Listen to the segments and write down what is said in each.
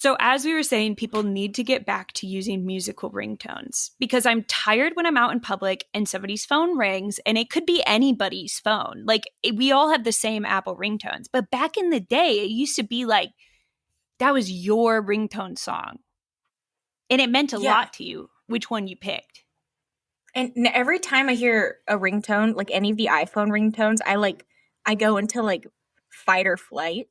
So as we were saying, people need to get back to using musical ringtones because I'm tired when I'm out in public and somebody's phone rings, and it could be anybody's phone. Like, we all have the same Apple ringtones, but back in the day, it used to be like that was your ringtone song. And it meant a lot to you which one you picked. And every time I hear a ringtone, like any of the iPhone ringtones, I go into like fight or flight.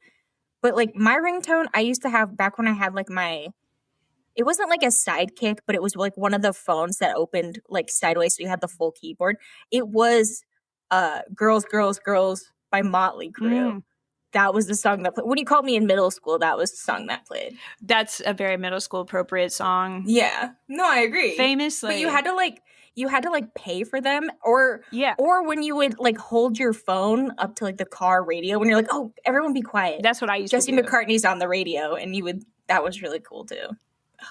But like my ringtone, I used to have back when I had like it wasn't like a sidekick, but it was like one of the phones that opened like sideways, so you had the full keyboard. It was "Girls, Girls, Girls" by Motley Crue. That was the song that played. When you called me in middle school, that was the song that played. That's a very middle school appropriate song. Yeah. No, I agree. Famously. But you had to pay for them, or when you would like hold your phone up to like the car radio when you're like, oh, everyone be quiet. That's what I used Jesse to do. McCartney's on the radio, and that was really cool too.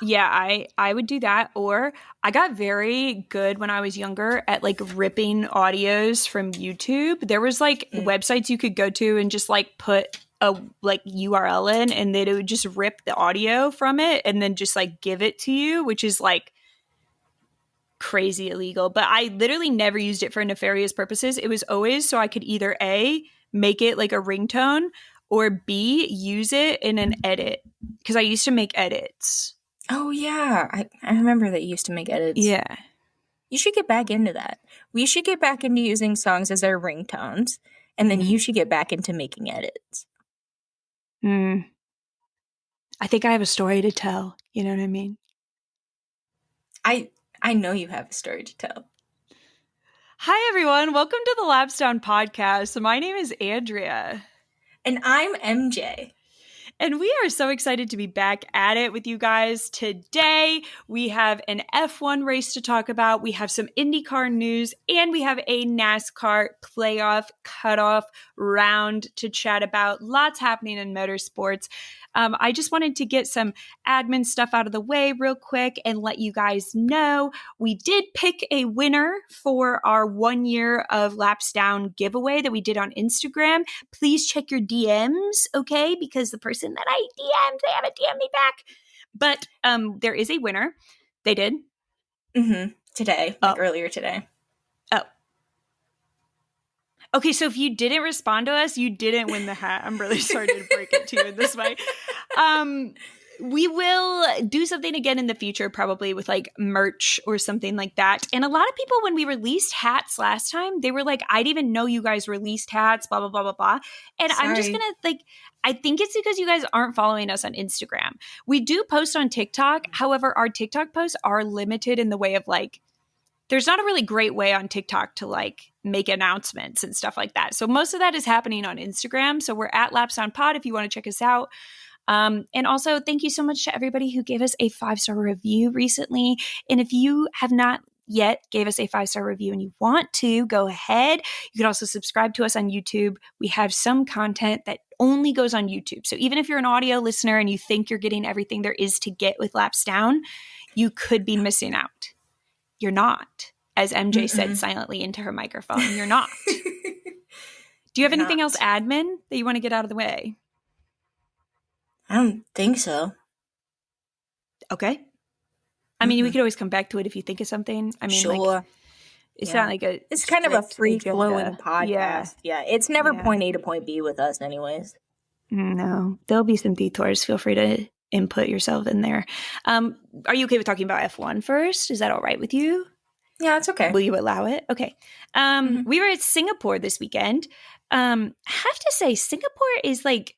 Yeah, I would do that. Or I got very good when I was younger at like ripping audios from YouTube. There was like websites you could go to and just like put a like URL in, and then it would just rip the audio from it and then just like give it to you, which is like crazy illegal. But I literally never used it for nefarious purposes. It was always so I could either A, make it like a ringtone, or B, use it in an edit, because I used to make edits. Oh, yeah. I remember that you used to make edits. Yeah. You should get back into that. We should get back into using songs as our ringtones, and then you should get back into making edits. I think I have a story to tell. You know what I mean? I know you have a story to tell. Hi, everyone. Welcome to the Lapsdown Podcast. My name is Andrea. And I'm MJ. And we are so excited to be back at it with you guys today. We have an F1 race to talk about. We have some IndyCar news, and we have a NASCAR playoff cutoff round to chat about. Lots happening in motorsports. I just wanted to get some admin stuff out of the way real quick and let you guys know we did pick a winner for our 1 year of Laps Down giveaway that we did on Instagram. Please check your DMs, okay? Because the person that I DM'd, they haven't DM'd me back. But there is a winner. They did. Today, earlier today. Oh. Okay, so if you didn't respond to us, you didn't win the hat. I'm really sorry to break it to you in this way. We will do something again in the future, probably with like merch or something like that. And a lot of people, when we released hats last time, they were like, I didn't even know you guys released hats, blah, blah, blah, blah, blah. And sorry. I'm just going to I think it's because you guys aren't following us on Instagram. We do post on TikTok. However, our TikTok posts are limited in the way of like, there's not a really great way on TikTok to like make announcements and stuff like that. So most of that is happening on Instagram. So we're at Lapsdown Pod if you want to check us out. And also thank you so much to everybody who gave us a 5-star review recently. And if you have not yet gave us a 5-star review and you want to, go ahead. You can also subscribe to us on YouTube. We have some content that only goes on YouTube. So even if you're an audio listener and you think you're getting everything there is to get with Laps Down, you could be missing out. You're not, as MJ said silently into her microphone. You're not. Do you have anything else, admin, that you want to get out of the way? I don't think so. Okay. I mean, we could always come back to it if you think of something. I mean, sure. Like, it's not like a... It's kind of a free-flowing podcast. Yeah. It's never point A to point B with us anyways. No. There'll be some detours. Feel free to input yourself in there. Are you okay with talking about F1 first? Is that all right with you? Yeah, it's okay. Will you allow it? Okay. We were at Singapore this weekend. I have to say, Singapore is like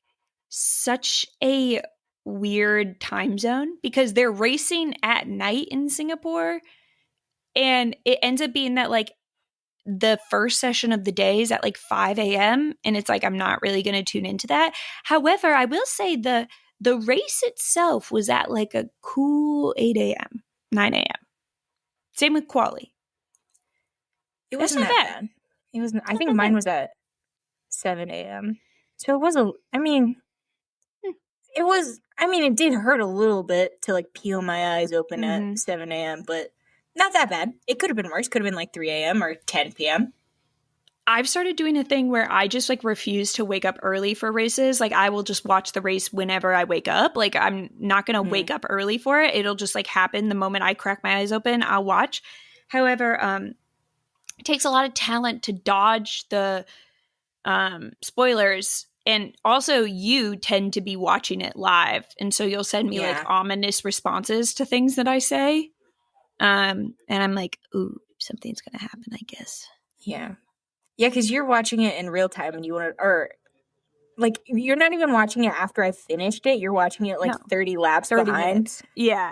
such a weird time zone because they're racing at night in Singapore, and it ends up being that like the first session of the day is at like 5 a.m. and it's like I'm not really going to tune into that. However, I will say the race itself was at like a cool 8 a.m., 9 a.m. Same with quali. It wasn't that bad. It wasn't. I think mine was at 7 a.m. So it was it did hurt a little bit to like peel my eyes open at 7 a.m., but not that bad. It could have been worse. Could have been like 3 a.m. or 10 p.m. I've started doing a thing where I just like refuse to wake up early for races. Like I will just watch the race whenever I wake up. Like I'm not going to wake up early for it. It'll just like happen the moment I crack my eyes open, I'll watch. However, it takes a lot of talent to dodge the spoilers. And also you tend to be watching it live. And so you'll send me like ominous responses to things that I say. And I'm like, ooh, something's going to happen, I guess. Yeah. Yeah, because you're watching it in real time and you want to, or like you're not even watching it after I finished it. You're watching it like 30 laps 30 behind. minutes. Yeah.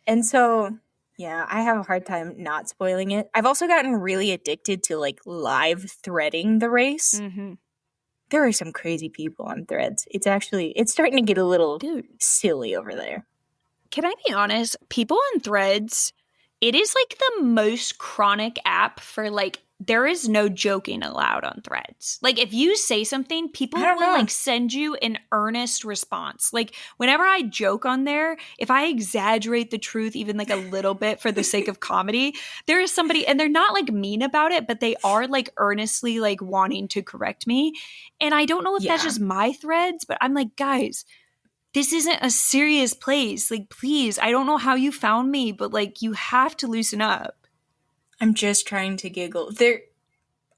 And so, yeah, I have a hard time not spoiling it. I've also gotten really addicted to like live threading the race. Mm-hmm. There are some crazy people on threads. It's starting to get a little silly over there. Can I be honest? People on threads, it is like the most chronic app for like, there is no joking allowed on threads. Like if you say something, people will like send you an earnest response. Like whenever I joke on there, if I exaggerate the truth even like a little bit for the sake of comedy, there is somebody, and they're not like mean about it, but they are like earnestly like wanting to correct me. And I don't know if that's just my threads, but I'm like, guys, this isn't a serious place. Like, please, I don't know how you found me, but like you have to loosen up. I'm just trying to giggle.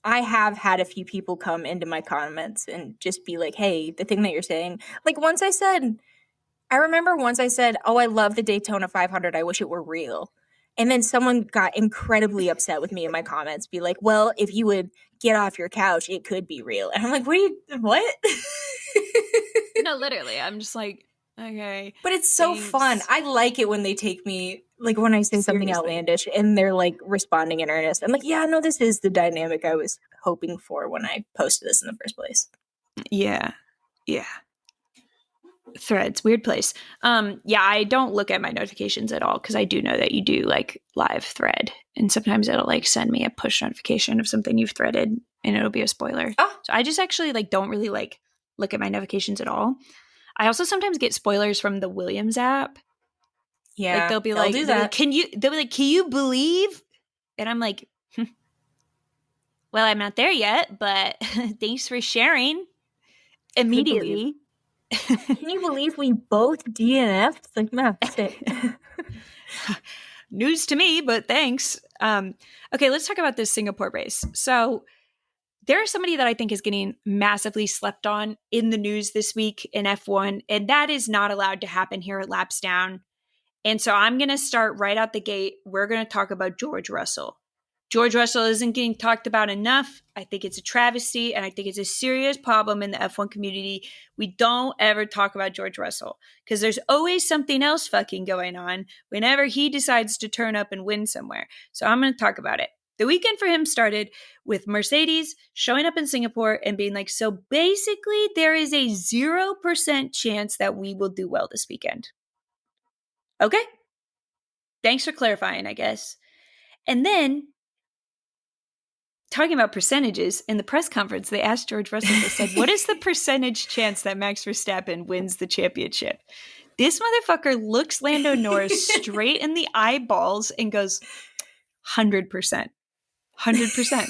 I have had a few people come into my comments and just be like, hey, the thing that you're saying. Like I remember once I said, oh, I love the Daytona 500. I wish it were real. And then someone got incredibly upset with me in my comments, be like, well, if you would get off your couch, it could be real. And I'm like, what? No, literally. I'm just like, okay. But it's so fun. I like it when they take me, like when I say something outlandish and they're like responding in earnest. I'm like, yeah, no, this is the dynamic I was hoping for when I posted this in the first place. Yeah. Yeah. Threads, weird place. Yeah, I don't look at my notifications at all because I do know that you do like live thread. And sometimes it'll like send me a push notification of something you've threaded and it'll be a spoiler. Oh. So I just actually like don't really like look at my notifications at all. I also sometimes get spoilers from the Williams app. Yeah, like they'll be like, can you believe? And I'm like, well, I'm not there yet, but thanks for sharing immediately. Can you believe we both DNF'd? It's like, no, that's it. News to me, but thanks. Okay, let's talk about this Singapore race. So there's somebody that I think is getting massively slept on in the news this week in F1, and that is not allowed to happen here at Laps Down. And so I'm going to start right out the gate. We're going to talk about George Russell. George Russell isn't getting talked about enough. I think it's a travesty, and I think it's a serious problem in the F1 community. We don't ever talk about George Russell because there's always something else fucking going on whenever he decides to turn up and win somewhere. So I'm going to talk about it. The weekend for him started with Mercedes showing up in Singapore and being like, so basically there is a 0% chance that we will do well this weekend. Okay. Thanks for clarifying, I guess. And then talking about percentages, in the press conference, they asked George Russell, they said, what is the percentage chance that Max Verstappen wins the championship? This motherfucker looks Lando Norris straight in the eyeballs and goes, 100%. 100%.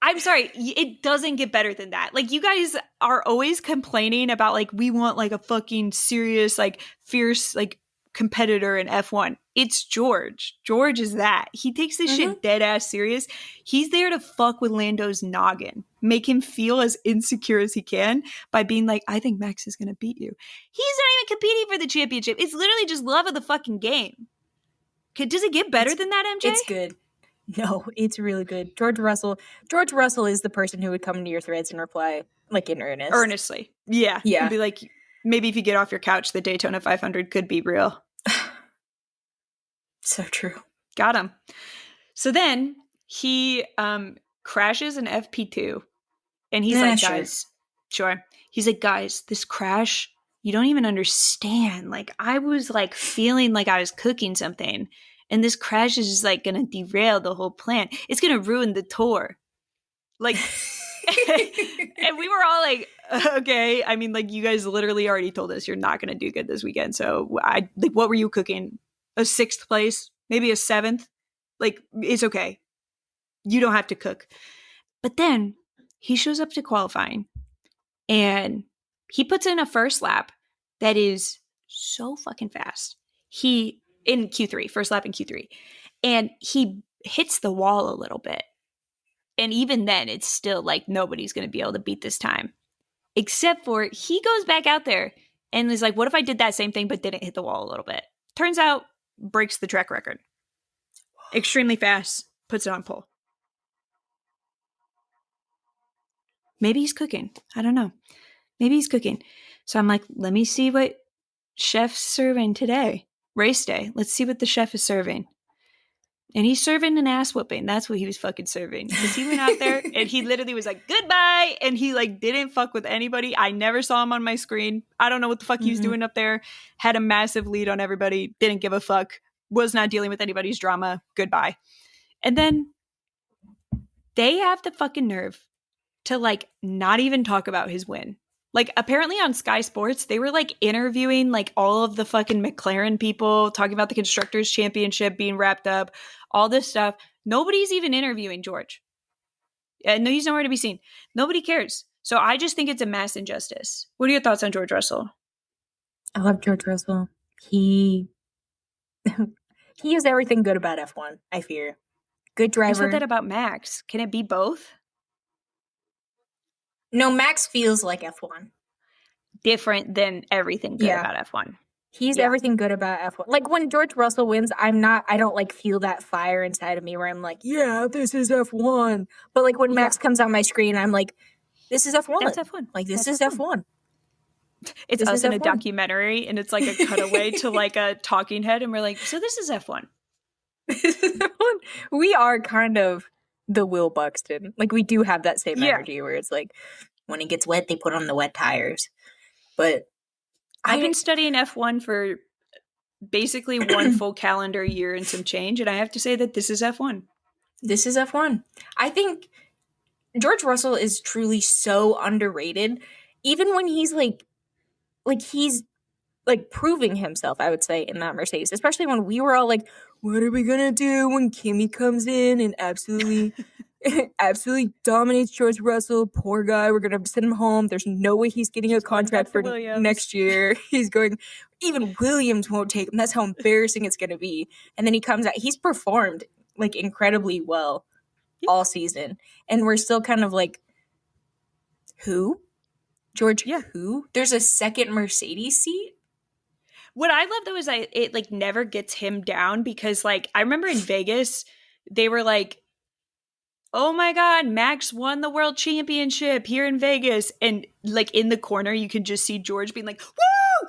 I'm sorry, it doesn't get better than that. Like, you guys are always complaining about, like, we want, like, a fucking serious, like, fierce, like, competitor in F1. It's George. George is that. He takes this shit dead ass serious. He's there to fuck with Lando's noggin, make him feel as insecure as he can by being like, I think Max is going to beat you. He's not even competing for the championship. It's literally just love of the fucking game. Does it get better than that, MJ? It's good. No, it's really good. George Russell is the person who would come into your threads and reply like in earnest. Earnestly. Yeah. Yeah. And be like, maybe if you get off your couch, the Daytona 500 could be real. So true. Got him. So then he crashes an FP2 and he's like, guys, sure. He's like, guys, this crash, you don't even understand. Like, I was like feeling like I was cooking something. And this crash is just like going to derail the whole plan. It's going to ruin the tour. Like, and we were all like, okay. I mean, like, you guys literally already told us you're not going to do good this weekend. So what were you cooking? A 6th place? Maybe a 7th? Like, it's okay. You don't have to cook. But then he shows up to qualifying and he puts in a first lap that is so fucking fast. He, in Q3, first lap in Q3, and he hits the wall a little bit. And even then, it's still like nobody's going to be able to beat this time. Except for he goes back out there and is like, what if I did that same thing but didn't hit the wall a little bit? Turns out, breaks the track record. Extremely fast, puts it on pole. Maybe he's cooking. I don't know. Maybe he's cooking. So I'm like, let me see what chef's serving today. Race day. Let's see what the chef is serving. And he's serving an ass whooping. That's what he was fucking serving. Because he went out there and he literally was like, goodbye. And he like didn't fuck with anybody. I never saw him on my screen. I don't know what the fuck he was doing up there. Had a massive lead on everybody. Didn't give a fuck. Was not dealing with anybody's drama. Goodbye. And then they have the fucking nerve to like not even talk about his win. Like apparently on Sky Sports, they were like interviewing like all of the fucking McLaren people, talking about the Constructors' Championship being wrapped up, all this stuff. Nobody's even interviewing George. No, he's nowhere to be seen. Nobody cares. So I just think it's a mass injustice. What are your thoughts on George Russell? I love George Russell. He is everything good about F1, I fear. Good driver. I said that about Max. Can it be both? No, Max feels like F1. Different than everything good about F1. He's everything good about F1. Like when George Russell wins, I don't like feel that fire inside of me where I'm like, yeah, this is F1. But like when Max comes on my screen, I'm like, this is F1. That's F1. Like this is F1. It's this us in F1. A documentary and it's like a cutaway to like a talking head and we're like, so this is F1. This is F1. We are kind of the Will Buxton. Like we do have that same energy where it's like when it gets wet, they put on the wet tires. But I've been studying F1 for basically one full calendar year and some change, and I have to say that this is F1. This is F1. I think George Russell is truly so underrated, even when he's like he's like proving himself, I would say, in that Mercedes, especially when we were all like, what are we gonna do when Kimi comes in and absolutely dominates George Russell? Poor guy, we're gonna send him home. There's no way he's getting a contract for next year. He's going, even Williams won't take him. That's how embarrassing it's gonna be. And then he comes out, he's performed like incredibly well all season. And we're still kind of like, who? George, who? There's a second Mercedes seat? What I love though is it like never gets him down because like I remember in Vegas they were like, oh my God, Max won the world championship here in Vegas, and like in the corner you can just see George being like, woo,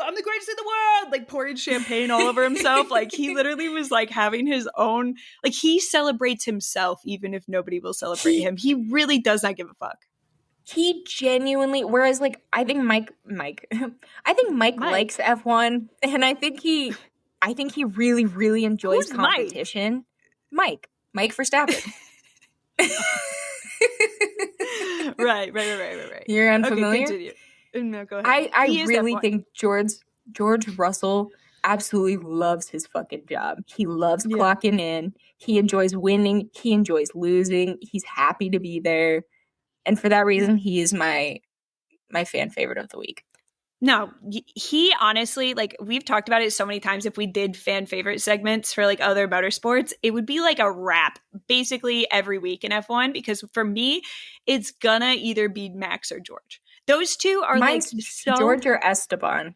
I'm the greatest in the world, like pouring champagne all over himself. Like he literally was like having his own, like he celebrates himself even if nobody will celebrate him. He really does not give a fuck. He genuinely, whereas like I think Mike likes F1, and I think he really, really enjoys competition. Mike Verstappen. Right. You're unfamiliar? Okay, continue. No, go ahead. I really think George Russell absolutely loves his fucking job. He loves clocking in. He enjoys winning. He enjoys losing. He's happy to be there. And for that reason, he is my fan favorite of the week. No, he honestly, like we've talked about it so many times. If we did fan favorite segments for like other motorsports, it would be like a wrap basically every week in F1 because for me, it's gonna either be Max or George. Those two are Mine's like so George or Esteban.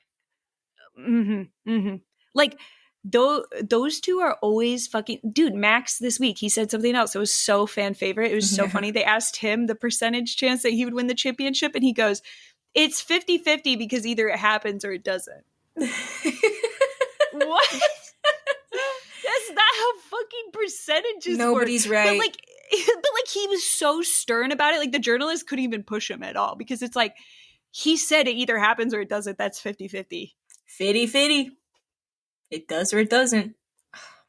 Like those two are always fucking dude. Max this week he said something else. It was so fan favorite. It was so funny. They asked him the percentage chance that he would win the championship, and he goes, it's 50-50 because either it happens or it doesn't. What? That's not how fucking percentages Nobody's work. right. But like he was so stern about it. Like the journalist couldn't even push him at all because it's like he said it either happens or it doesn't. That's 50-50. 50-50. It does or it doesn't.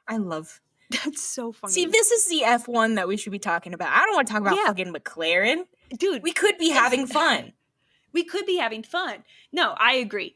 I love. That's so funny. See, this is the F1 that we should be talking about. I don't want to talk about fucking McLaren. Dude. We could be having fun. We could be having fun. No, I agree.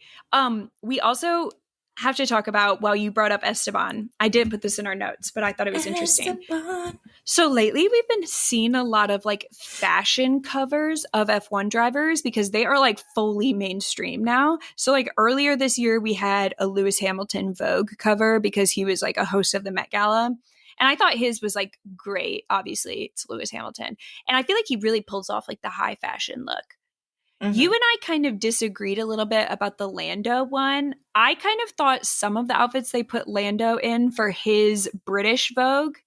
We also, have to talk about, while you brought up Esteban, I didn't put this in our notes, but I thought it was interesting. Esteban. So lately we've been seeing a lot of like fashion covers of F1 drivers because they are like fully mainstream now. So like earlier this year we had a Lewis Hamilton Vogue cover because he was like a host of the Met Gala. And I thought his was like great. Obviously, it's Lewis Hamilton. And I feel like he really pulls off like the high fashion look. You and I kind of disagreed a little bit about the Lando one. I kind of thought some of the outfits they put Lando in for his British Vogue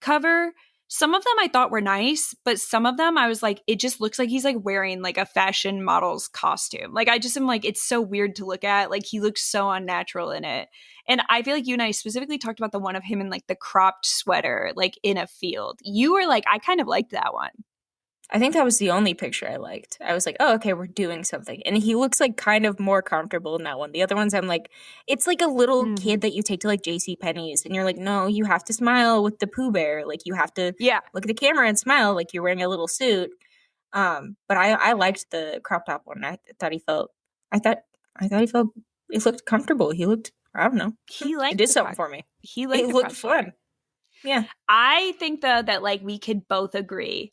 cover, some of them I thought were nice, but some of them I was like, it just looks like he's like wearing like a fashion model's costume. Like I just am like, it's so weird to look at. Like he looks so unnatural in it. And I feel like you and I specifically talked about the one of him in like the cropped sweater, like in a field. You were like, I kind of liked that one. I think that was the only picture I liked. I was like, oh, okay, we're doing something. And he looks like kind of more comfortable in that one. The other ones, I'm like, it's like a little kid that you take to like JCPenney's. And you're like, no, you have to smile with the Pooh Bear. Like you have to look at the camera and smile like you're wearing a little suit. But I liked the crop top one. I thought he felt, it looked comfortable. He looked, I don't know. He liked it did something for me. He liked it looked fun. Yeah. I think though that like we could both agree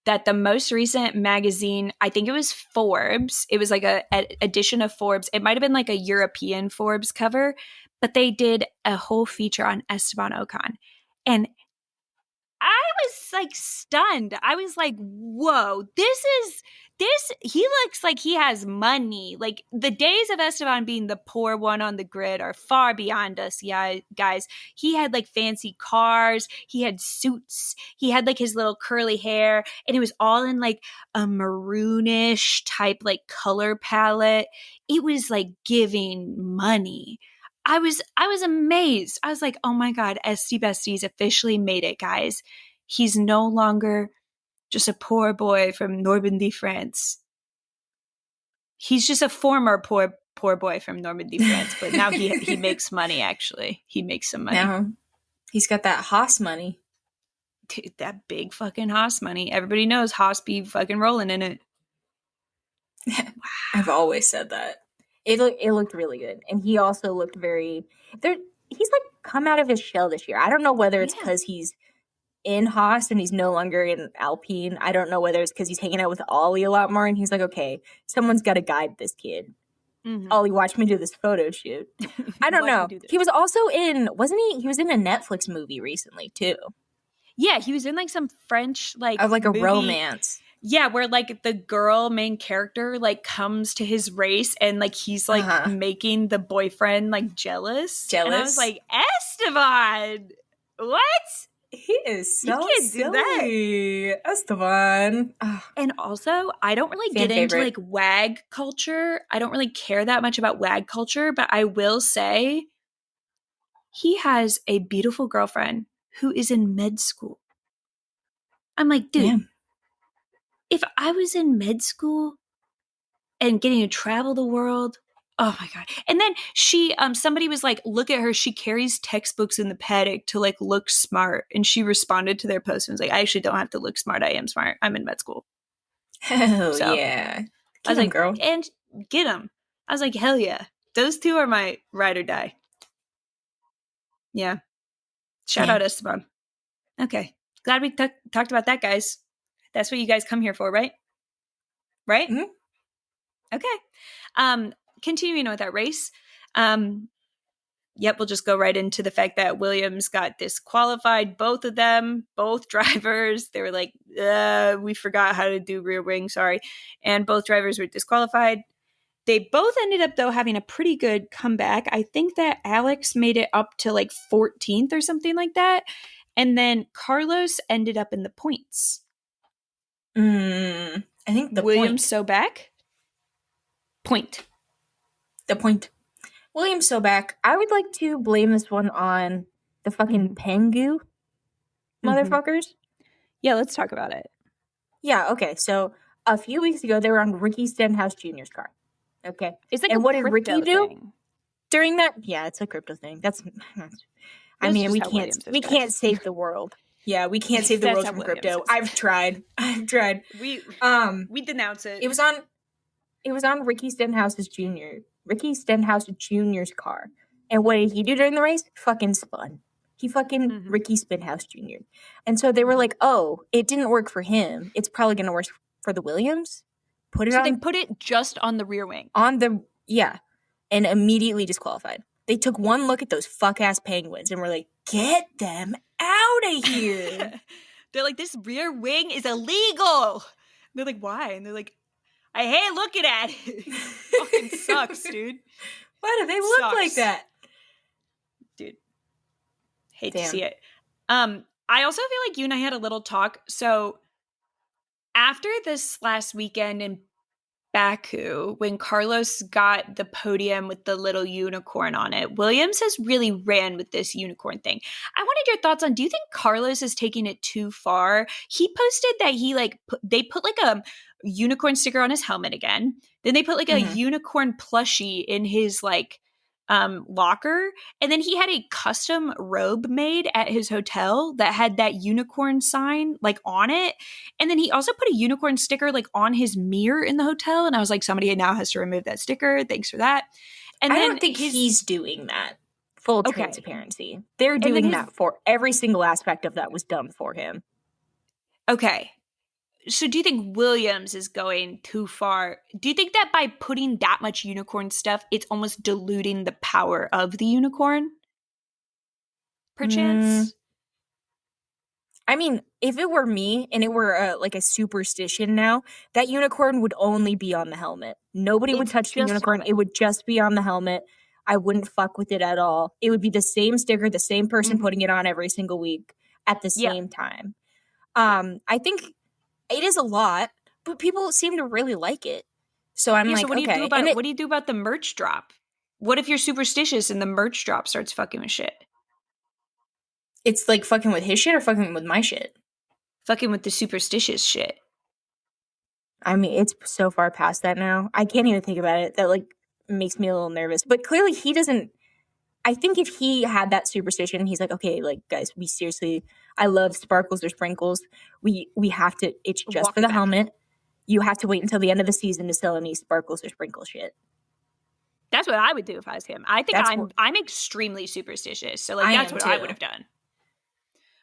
that the most recent magazine, I think it was Forbes, it was like a edition of Forbes. It might have been like a European Forbes cover, but they did a whole feature on Esteban Ocon. And I was like stunned. I was like, whoa, he looks like he has money. Like the days of Esteban being the poor one on the grid are far beyond us, guys. He had like fancy cars, he had suits, he had like his little curly hair, and it was all in like a maroonish type like color palette. It was like giving money. I was amazed. I was like, oh my God, Esty Bestie's officially made it, guys. He's no longer just a poor boy from Normandy, France. He's just a former poor boy from Normandy, France, but now he makes money, actually. He makes some money. Now he's got that Haas money. Dude, that big fucking Haas money. Everybody knows Haas be fucking rolling in it. Wow. I've always said that. It looked really good. And he also looked he's like come out of his shell this year. I don't know whether it's because he's in Haas and he's no longer in Alpine. I don't know whether it's because he's hanging out with Ollie a lot more and he's like, okay, someone's got to guide this kid. Ollie, watch me do this photo shoot. I don't know. He was also wasn't he? He was in a Netflix movie recently too. Yeah, he was in like some French of like a romance. Yeah, where like the girl main character like comes to his race and like he's like making the boyfriend like jealous. And I was like, Esteban, what? He is so silly. Esteban. And also, I don't really get into like WAG culture. I don't really care that much about WAG culture, but I will say he has a beautiful girlfriend who is in med school. I'm like, dude, if I was in med school and getting to travel the world, oh my God. And then she, somebody was like, look at her. She carries textbooks in the paddock to like look smart. And she responded to their post and was like, I actually don't have to look smart. I am smart. I'm in med school. Hell yeah. I was like, girl. And get them. I was like, hell yeah. Those two are my ride or die. Yeah. Shout out Esteban. Okay. Glad we talked about that, guys. That's what you guys come here for, right? Right? Mm-hmm. Okay. Continuing with that race. Yep, we'll just go right into the fact that Williams got disqualified. Both of them, both drivers, they were like, we forgot how to do rear wing, sorry. And both drivers were disqualified. They both ended up, though, having a pretty good comeback. I think that Alex made it up to like 14th or something like that. And then Carlos ended up in the points. I think the Williams so back. Point. The point. Williams so back. I would like to blame this one on the fucking Pengu motherfuckers. Yeah, let's talk about it. Yeah, okay. So a few weeks ago, they were on Ricky Stenhouse Jr.'s car. Okay. It's like and a what did Ricky do thing. during that? Yeah, it's a crypto thing. I mean, we can't save the world. Yeah, we can't save the world from crypto. I've tried. We denounce it. It was on Ricky Stenhouse Jr.'s car. And what did he do during the race? Fucking spun. He fucking Ricky Spinhouse Jr. And so they were like, oh, it didn't work for him. It's probably going to work for the Williams. They put it just on the rear wing. And immediately disqualified. They took one look at those fuck-ass penguins and were like, get them out of here. They're like, this rear wing is illegal. They're like, why? And they're like, I hate looking at it. It fucking sucks, dude. Why do they look like that? Dude. Hate to see it. I also feel like you and I had a little talk. So after this last weekend in Baku, when Carlos got the podium with the little unicorn on it, Williams has really ran with this unicorn thing. I wanted your thoughts on, do you think Carlos is taking it too far? He posted that they put like a unicorn sticker on his helmet again. Then they put like a unicorn plushie in his like locker. And then he had a custom robe made at his hotel that had that unicorn sign like on it. And then he also put a unicorn sticker like on his mirror in the hotel. And I was like, somebody now has to remove that sticker. Thanks for that. And I don't think he's doing that. Full transparency. They're And doing that for every single aspect of that was done for him. Okay. So do you think Williams is going too far? Do you think that by putting that much unicorn stuff, it's almost diluting the power of the unicorn? Perchance? I mean, if it were me and it were like a superstition now, that unicorn would only be on the helmet. Nobody would touch the unicorn. It would just be on the helmet. I wouldn't fuck with it at all. It would be the same sticker, the same person putting it on every single week at the same time. I think it is a lot, but people seem to really like it. So I'm like, so what do you do about the merch drop? What if you're superstitious and the merch drop starts fucking with shit? It's like fucking with his shit or fucking with my shit? Fucking with the superstitious shit. I mean, it's so far past that now. I can't even think about it. That like makes me a little nervous. But clearly he doesn't. I think if he had that superstition, he's like, okay, like guys, we seriously, I love sparkles or sprinkles. We have to, it's just for the helmet. You have to wait until the end of the season to sell any sparkles or sprinkle shit. That's what I would do if I was him. I think I'm extremely superstitious. So like that's what I would have done.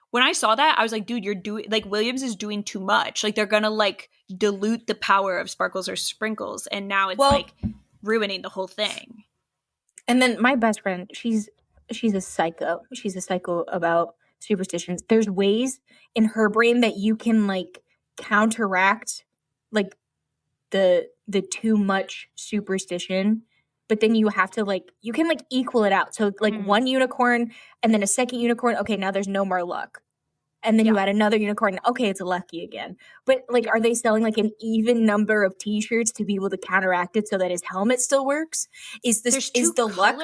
When I saw that, I was like, dude, you're doing, like, Williams is doing too much. Like, they're gonna, like, dilute the power of sparkles or sprinkles. And now it's, like, ruining the whole thing. And then my best friend, she's a psycho. She's a psycho about superstitions. There's ways in her brain that you can, like, counteract, like, the too much superstition. But then you have to, like, you can, like, equal it out. So, like, one unicorn and then a second unicorn. Okay, now there's no more luck. And then you add another unicorn. Okay, it's lucky again. But, like, are they selling, like, an even number of T-shirts to be able to counteract it so that his helmet still works? Is the luck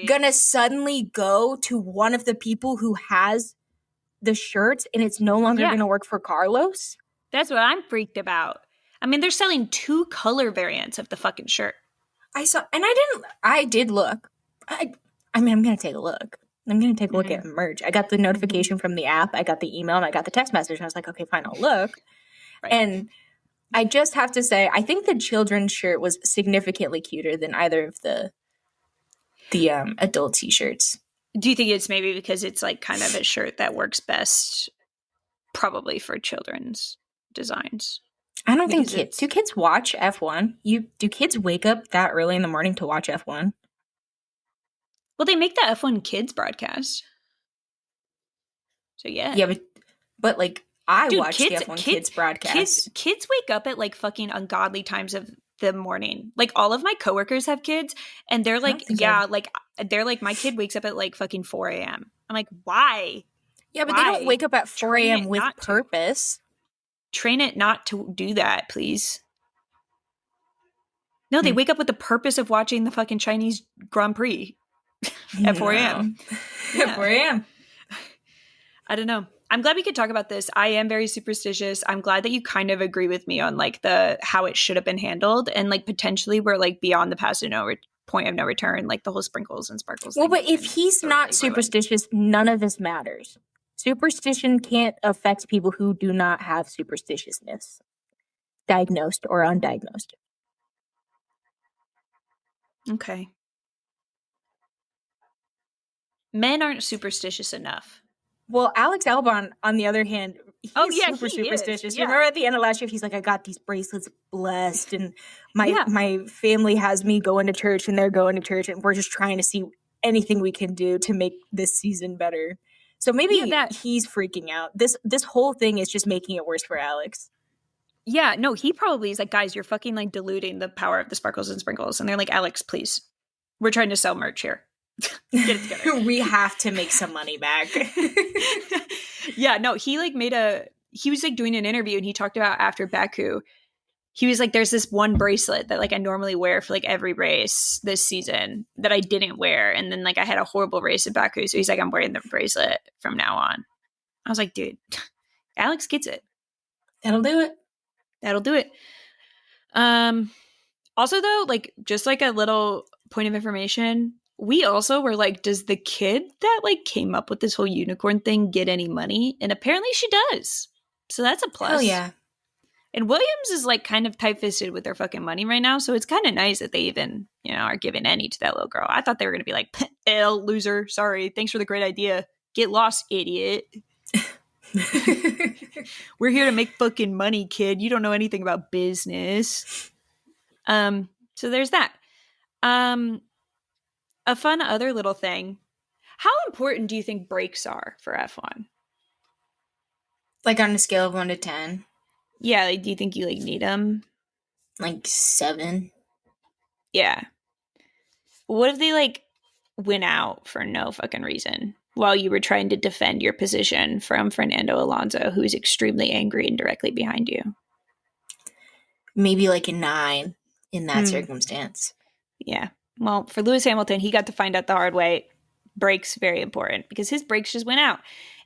going to suddenly go to one of the people who has the shirts and it's no longer going to work for Carlos? That's what I'm freaked about. I mean, they're selling 2 color variants of the fucking shirt. I did look. I mean, I'm going to take a look. I'm going to take a look at merch. I got the notification from the app. I got the email and I got the text message. And I was like, okay, fine, I'll look. Right. And I just have to say, I think the children's shirt was significantly cuter than either of the adult T-shirts. Do you think it's maybe because it's like kind of a shirt that works best probably for children's designs? I don't think kids. Do kids watch F1? Do kids wake up that early in the morning to watch F1? Well, they make the F1 Kids broadcast. So yeah. Yeah, but like I watch the F1 Kids broadcast. Kids wake up at like fucking ungodly times of the morning. Like all of my coworkers have kids and they're like, they're like, my kid wakes up at like fucking 4 a.m. I'm like, why? Yeah, but they don't wake up at 4 a.m. with purpose. Train it not to do that, please. No, they wake up with the purpose of watching the fucking Chinese Grand Prix at 4 a.m. At 4 a.m. I don't know. I'm glad we could talk about this. I am very superstitious. I'm glad that you kind of agree with me on like how it should have been handled, and like potentially we're like beyond the point of no return, like the whole sprinkles and sparkles. Well, but if he's not superstitious, none of this matters. Superstition can't affect people who do not have superstitiousness, diagnosed or undiagnosed. Okay. Men aren't superstitious enough. Well, Alex Albon, on the other hand, he's super he superstitious. is. Yeah. Remember at the end of last year, he's like, I got these bracelets blessed, and my Yeah. my family has me going to church, and they're going to church, and we're just trying to see anything we can do to make this season better. So maybe he's freaking out. This whole thing is just making it worse for Alex. Yeah, no, he probably is like, guys, you're fucking like diluting the power of the sparkles and sprinkles. And they're like, Alex, please. We're trying to sell merch here. Get it together. We have to make some money back. Yeah, no, he was like doing an interview and he talked about after Baku, he was like, there's this one bracelet that like I normally wear for like every race this season that I didn't wear. And then like I had a horrible race at Baku. So he's like, I'm wearing the bracelet from now on. I was like, dude, Alex gets it. That'll do it. That'll do it. Also though, like just like a little point of information, we also were like, does the kid that like came up with this whole unicorn thing get any money? And apparently she does. So that's a plus. Hell yeah. And Williams is like kind of tight-fisted with their fucking money right now. So it's kind of nice that they even, are giving any to that little girl. I thought they were going to be like, L, loser. Sorry. Thanks for the great idea. Get lost, idiot. We're here to make fucking money, kid. You don't know anything about business. So there's that. A fun other little thing. How important do you think brakes are for F1? Like on a scale of 1 to 10? Yeah, like, do you think you like need them? Like 7. Yeah. What if they like went out for no fucking reason while you were trying to defend your position from Fernando Alonso, who's extremely angry and directly behind you? Maybe like a 9 in that circumstance. Yeah. Well, for Lewis Hamilton, he got to find out the hard way. Brakes, very important, because his brakes just went out.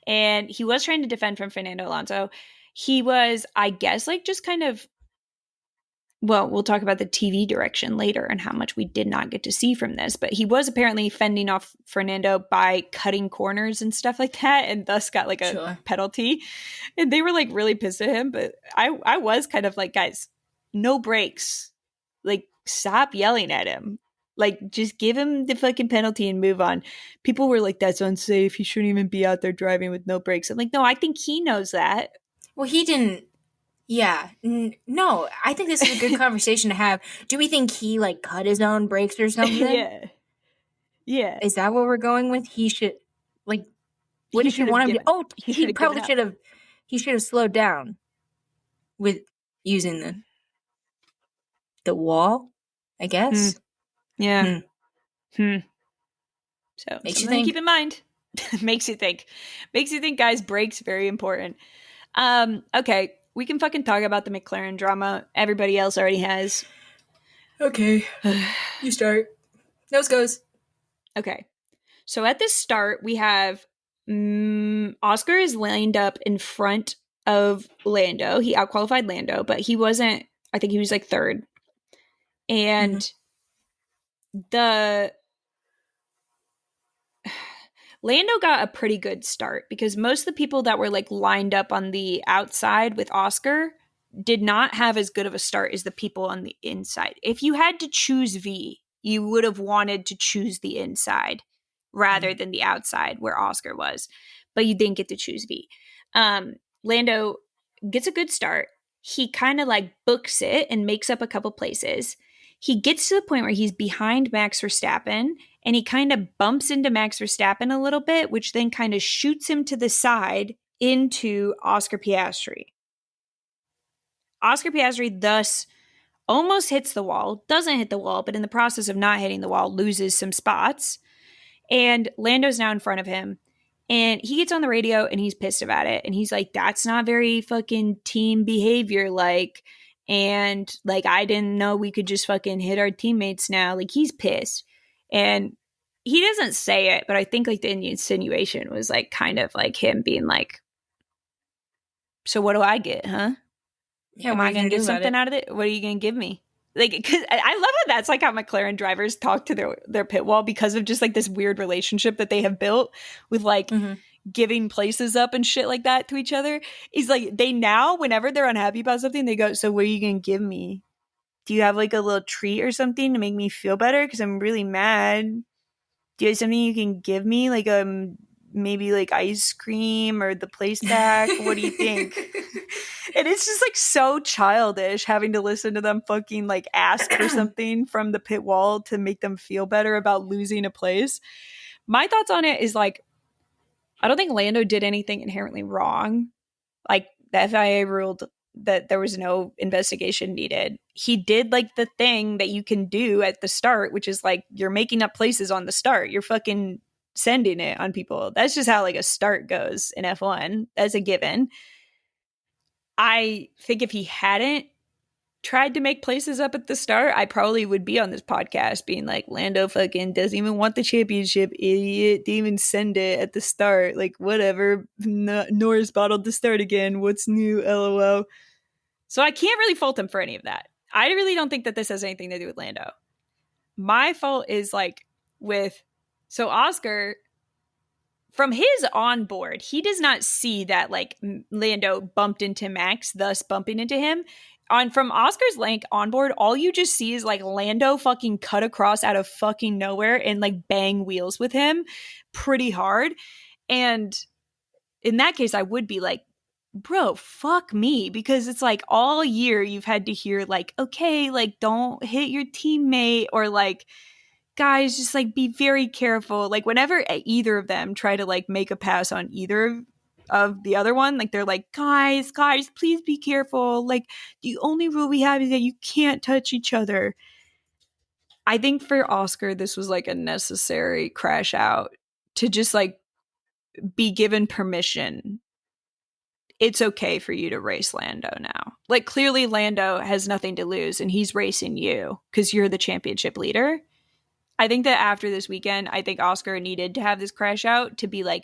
And he was trying to defend from Fernando Alonso. He was, I guess, like just kind of, well, we'll talk about the TV direction later and how much we did not get to see from this. But he was apparently fending off Fernando by cutting corners and stuff like that, and thus got like a penalty. And they were like really pissed at him. But I was kind of like, guys, no brakes. Like, stop yelling at him. Like, just give him the fucking penalty and move on. People were like, that's unsafe. He shouldn't even be out there driving with no brakes. I'm like, no, I think he knows that. Well, he didn't. Yeah. No, I think this is a good conversation to have. Do we think he, like, cut his own brakes or something? Yeah. Yeah. Is that what we're going with? He should, like, what did you want him to? Oh, he probably should have. He should have slowed down with using the wall, I guess. Yeah. So makes you think. Keep in mind. Makes you think. Makes you think, guys, brakes, very important. Okay. We can fucking talk about the McLaren drama. Everybody else already has. Okay. You start. Nose goes. Okay. So at the start, we have Oscar is lined up in front of Lando. He outqualified Lando, but he wasn't, I think he was like third. And Lando got a pretty good start because most of the people that were like lined up on the outside with Oscar did not have as good of a start as the people on the inside. If you had to choose V, you would have wanted to choose the inside rather than the outside where Oscar was, but you didn't get to choose V. Lando gets a good start. He kind of like books it and makes up a couple places. He gets to the point where he's behind Max Verstappen and he kind of bumps into Max Verstappen a little bit, which then kind of shoots him to the side into Oscar Piastri. Oscar Piastri thus almost hits the wall, doesn't hit the wall, but in the process of not hitting the wall, loses some spots. And Lando's now in front of him. And he gets on the radio and he's pissed about it. And he's like, that's not very fucking team behavior. Like, and like, I didn't know we could just fucking hit our teammates now. Like, he's pissed. And he doesn't say it, but I think like the insinuation was like kind of like him being like, so what do I get, huh? Yeah, am I going to get something out of it? What are you going to give me? Like, because I love how that's like how McLaren drivers talk to their pit wall because of just like this weird relationship that they have built with like giving places up and shit like that to each other. Is like they now, whenever they're unhappy about something, they go, so what are you going to give me? Do you have like a little treat or something to make me feel better? Because I'm really mad. do you have something you can give me? Like, maybe like ice cream or the place back? What do you think? And it's just like so childish having to listen to them fucking like ask for something from the pit wall to make them feel better about losing a place. My thoughts on it is like, I don't think Lando did anything inherently wrong. Like, the FIA ruled that there was no investigation needed. He did like the thing that you can do at the start, which is like you're making up places on the start. You're fucking sending it on people. That's just how like a start goes in F1. That's a given. I think if he hadn't tried to make places up at the start, I probably would be on this podcast being like, Lando fucking doesn't even want the championship, idiot. Didn't even send it at the start. Like, whatever. Norris bottled the start again. What's new? LOL. So I can't really fault him for any of that. I really don't think that this has anything to do with Lando. My fault is like so Oscar, from his onboard, he does not see that like Lando bumped into Max, thus bumping into him. From Oscar's link onboard, all you just see is like Lando fucking cut across out of fucking nowhere and like bang wheels with him pretty hard. And in that case, I would be like, bro, fuck me, because it's like all year you've had to hear like, okay, like don't hit your teammate, or like, guys, just like be very careful. Like whenever either of them try to like make a pass on either of the other one, like they're like, guys, please be careful. Like the only rule we have is that you can't touch each other. I think for Oscar, this was like a necessary crash out to just like be given permission. It's okay for you to race Lando now. Like clearly Lando has nothing to lose and he's racing you because you're the championship leader. I think that after this weekend, I think Oscar needed to have this crash out to be like,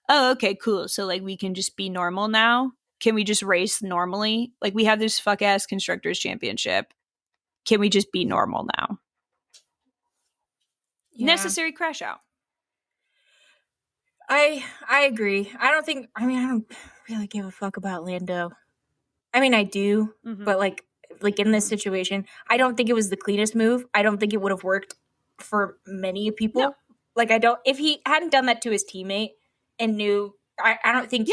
oh, okay, cool. So like we can just be normal now. Can we just race normally? Like we have this fuck ass constructors championship. Can we just be normal now? Yeah. Necessary crash out. I agree. I don't really give a fuck about Lando. I mean, I do, but like in this situation, I don't think it was the cleanest move. I don't think it would have worked for many people. No. Like if he hadn't done that to his teammate and knew, I don't think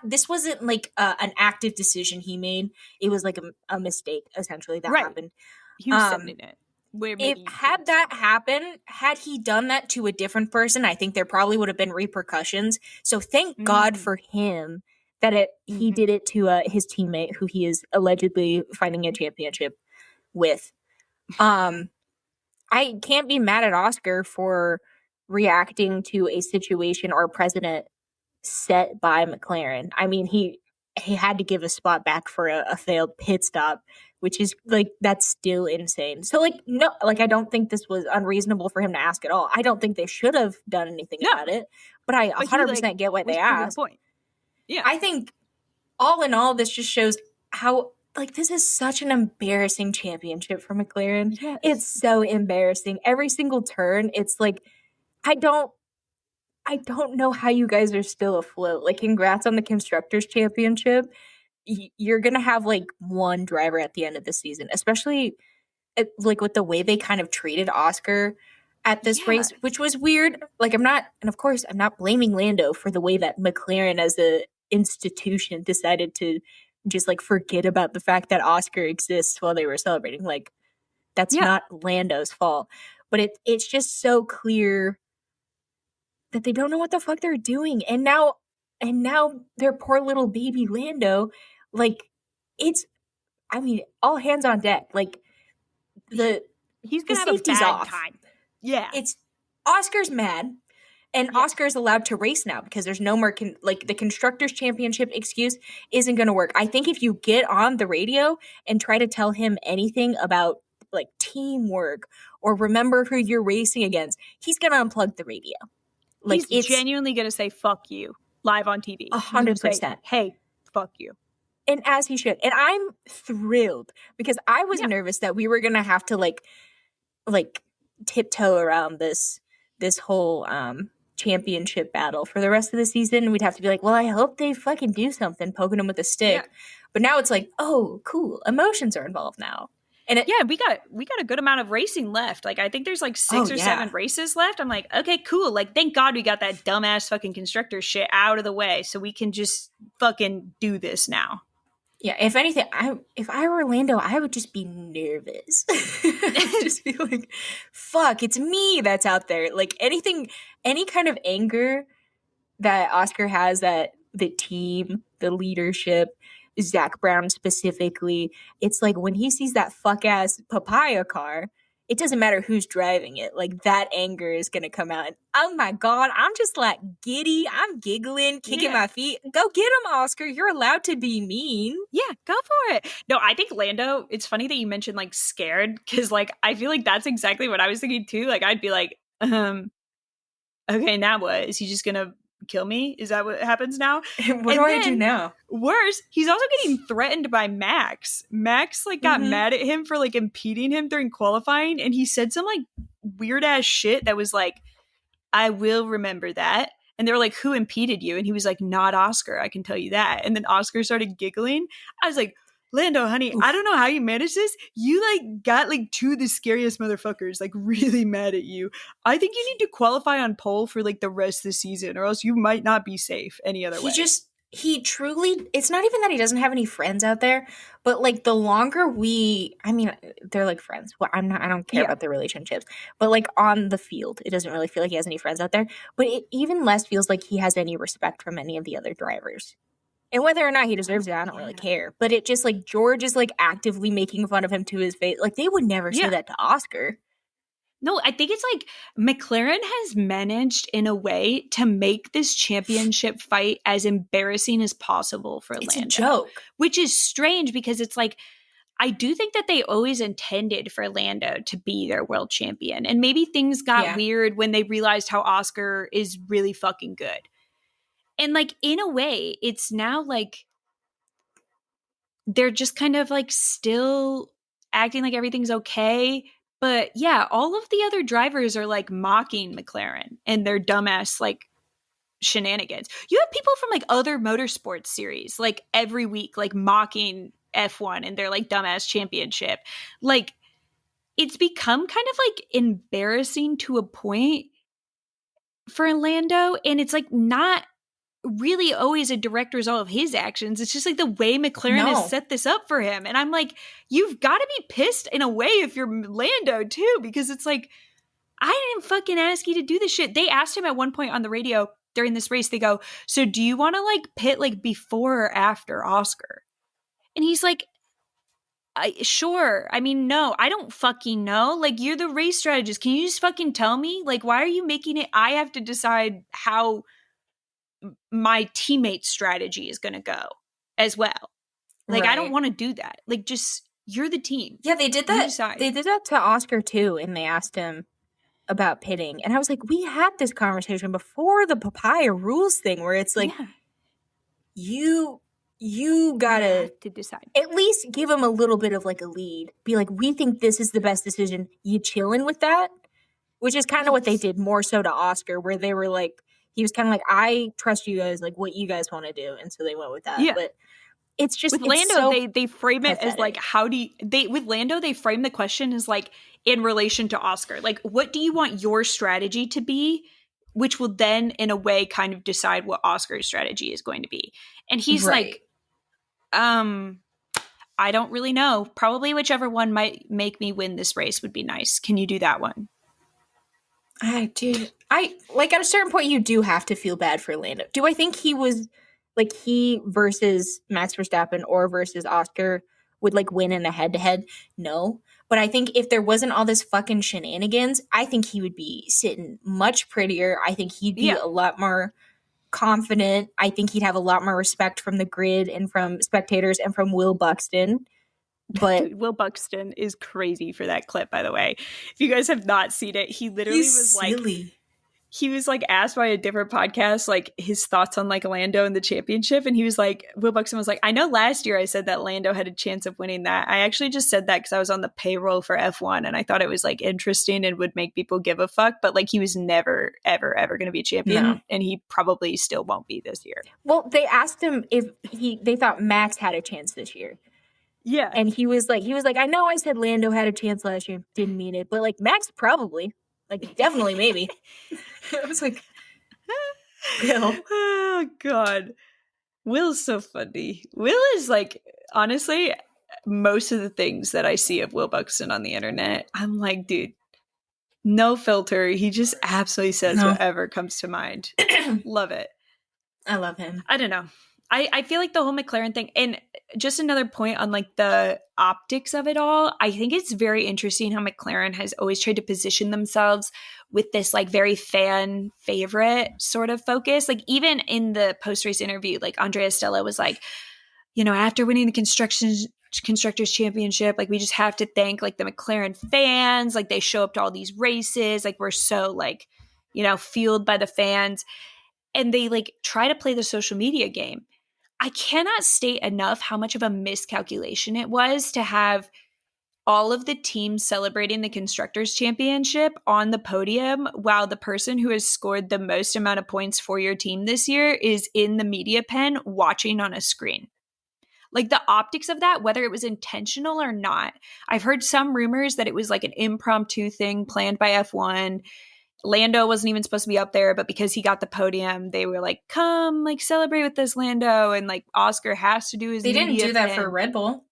this wasn't like an active decision he made. It was like a mistake essentially that happened. He was sending it. Had that happened, had he done that to a different person, I think there probably would have been repercussions. So thank God for him that he did it to his teammate who he is allegedly fighting a championship with. I can't be mad at Oscar for reacting to a situation or a precedent set by McLaren. I mean, he had to give a spot back for a failed pit stop, which is like, that's still insane. So like, no, like I don't think this was unreasonable for him to ask at all. I don't think they should have done anything about it, but I 100% get why they asked. Yeah. I think all in all, this just shows how like this is such an embarrassing championship for McLaren. Yes. It's so embarrassing. Every single turn, it's like, I don't know how you guys are still afloat. Like, congrats on the Constructors' Championship. You're going to have, like, one driver at the end of the season, especially, like, with the way they kind of treated Oscar at this race, which was weird. Like, I'm not blaming Lando for the way that McLaren as a institution decided to just, like, forget about the fact that Oscar exists while they were celebrating. Like, that's not Lando's fault. But it's just so clear that they don't know what the fuck they're doing. And now their poor little baby Lando, like, all hands on deck. Like, he's gonna have a bad time. Yeah. It's Oscar's mad, and Oscar's allowed to race now because there's no more the Constructors' Championship excuse isn't gonna work. I think if you get on the radio and try to tell him anything about like teamwork or remember who you're racing against, he's gonna unplug the radio. Like, he's genuinely going to say, fuck you, live on TV. 100%. Hey, fuck you. And as he should. And I'm thrilled because I was nervous that we were going to have to, like tiptoe around this whole championship battle for the rest of the season. We'd have to be like, well, I hope they fucking do something, poking him with a stick. Yeah. But now it's like, oh, cool. Emotions are involved now. Yeah, we got a good amount of racing left. Like, I think there's like 6 or 7 races left. I'm like, okay, cool. Like, thank God we got that dumbass fucking constructor shit out of the way so we can just fucking do this now. Yeah, if anything, if I were Orlando, I would just be nervous. Just be like, fuck, it's me that's out there. Like, any kind of anger that Oscar has, that the team, the leadership, Zach Brown specifically, it's like when he sees that fuck ass papaya car, it doesn't matter who's driving it. Like, that anger is gonna come out. And oh my God, I'm just like giddy. I'm giggling, kicking my feet. Go get him, Oscar. You're allowed to be mean. Yeah, go for it. No, I think Lando, it's funny that you mentioned like scared, because like I feel like that's exactly what I was thinking too. Like, I'd be like, okay, now what? Is he just gonna kill me? Is that what happens now? What do I do now? Worse, he's also getting threatened by Max. Max like got mad at him for like impeding him during qualifying, and he said some like weird ass shit that was like, I will remember that. And they were like, who impeded you? And he was like, not Oscar, I can tell you that. And then Oscar started giggling. I was like, Lando, honey, I don't know how you managed this. You like got like 2 of the scariest motherfuckers like really mad at you. I think you need to qualify on pole for like the rest of the season, or else you might not be safe any other way. He truly, it's not even that he doesn't have any friends out there, but like the longer they're like friends. Well, I don't care about their relationships, but like on the field, it doesn't really feel like he has any friends out there, but it even less feels like he has any respect from any of the other drivers. And whether or not he deserves it, I don't really care. But it just like George is like actively making fun of him to his face. Like, they would never say that to Oscar. No, I think it's like McLaren has managed in a way to make this championship fight as embarrassing as possible for Lando. It's a joke. Which is strange, because it's like, I do think that they always intended for Lando to be their world champion. And maybe things got weird when they realized how Oscar is really fucking good. And like, in a way, it's now like they're just kind of like still acting like everything's okay. But yeah, all of the other drivers are like mocking McLaren and their dumbass like shenanigans. You have people from like other motorsports series like every week like mocking F1 and their like dumbass championship. Like, it's become kind of like embarrassing to a point for Orlando, and it's like not really always a direct result of his actions. It's just like the way McLaren has set this up for him. And I'm like, you've got to be pissed in a way if you're Lando too, because it's like, I didn't fucking ask you to do this shit. They asked him at one point on the radio during this race, they go, so do you want to like pit like before or after Oscar? And he's like, sure. I mean, no, I don't fucking know. Like, you're the race strategist. Can you just fucking tell me? Like, why are you making it? I have to decide how my teammate strategy is going to go as well. Like, I don't want to do that. Like, just, you're the team. Yeah, they did that. They did that to Oscar too, and they asked him about pitting. And I was like, we had this conversation before the papaya rules thing, where it's like, you gotta to decide. At least give him a little bit of like a lead. Be like, we think this is the best decision. You chilling with that? Which is kind of what they did more so to Oscar, where they were like, he was kind of like, I trust you guys, like what you guys want to do. And so they went with that. Yeah. But it's just, with Lando, they frame it as like, with Lando, they frame the question as like in relation to Oscar. Like, what do you want your strategy to be? Which will then in a way kind of decide what Oscar's strategy is going to be. And he's like, I don't really know. Probably whichever one might make me win this race would be nice. Can you do that one? I like at a certain point you do have to feel bad for Lando. Do I think he was like he versus Max Verstappen or versus Oscar would like win in a head-to-head? No. But I think if there wasn't all this fucking shenanigans, I think he would be sitting much prettier. I think he'd be a lot more confident. I think he'd have a lot more respect from the grid and from spectators and from Will Buxton. But Will Buxton is crazy for that clip, by the way. If you guys have not seen it, he literally was silly. Like, he was like asked by a different podcast, like his thoughts on like Lando and the championship. And he was like, Will Buxton was like, I know last year I said that Lando had a chance of winning that. I actually just said that because I was on the payroll for F1 and I thought it was like interesting and would make people give a fuck. But like he was never, ever, ever going to be a champion. No. And he probably still won't be this year. Well, they asked him if they thought Max had a chance this year. Yeah. And he was like, I know I said Lando had a chance last year, didn't mean it, but like Max probably, like definitely maybe. I was like, Will. Oh God. Will's so funny. Will is like, honestly, most of the things that I see of Will Buxton on the internet, I'm like, dude, no filter. He just absolutely says whatever comes to mind. Love it. I love him. I don't know. I feel like the whole McLaren thing, and just another point on like the optics of it all, I think it's very interesting how McLaren has always tried to position themselves with this like very fan favorite sort of focus. Like even in the post-race interview, like Andrea Stella was like, you know, after winning the constructors championship, like we just have to thank like the McLaren fans, like they show up to all these races, like we're so like, you know, fueled by the fans, and they like try to play the social media game. I cannot state enough how much of a miscalculation it was to have all of the teams celebrating the constructors championship on the podium while the person who has scored the most amount of points for your team this year is in the media pen watching on a screen. Like the optics of that, whether it was intentional or not. I've heard some rumors that it was like an impromptu thing planned by F1. Lando wasn't even supposed to be up there, but because he got the podium, they were like, come, like, celebrate with us, Lando. And, like, Oscar has to do his They didn't media do that pin. for Red Bull.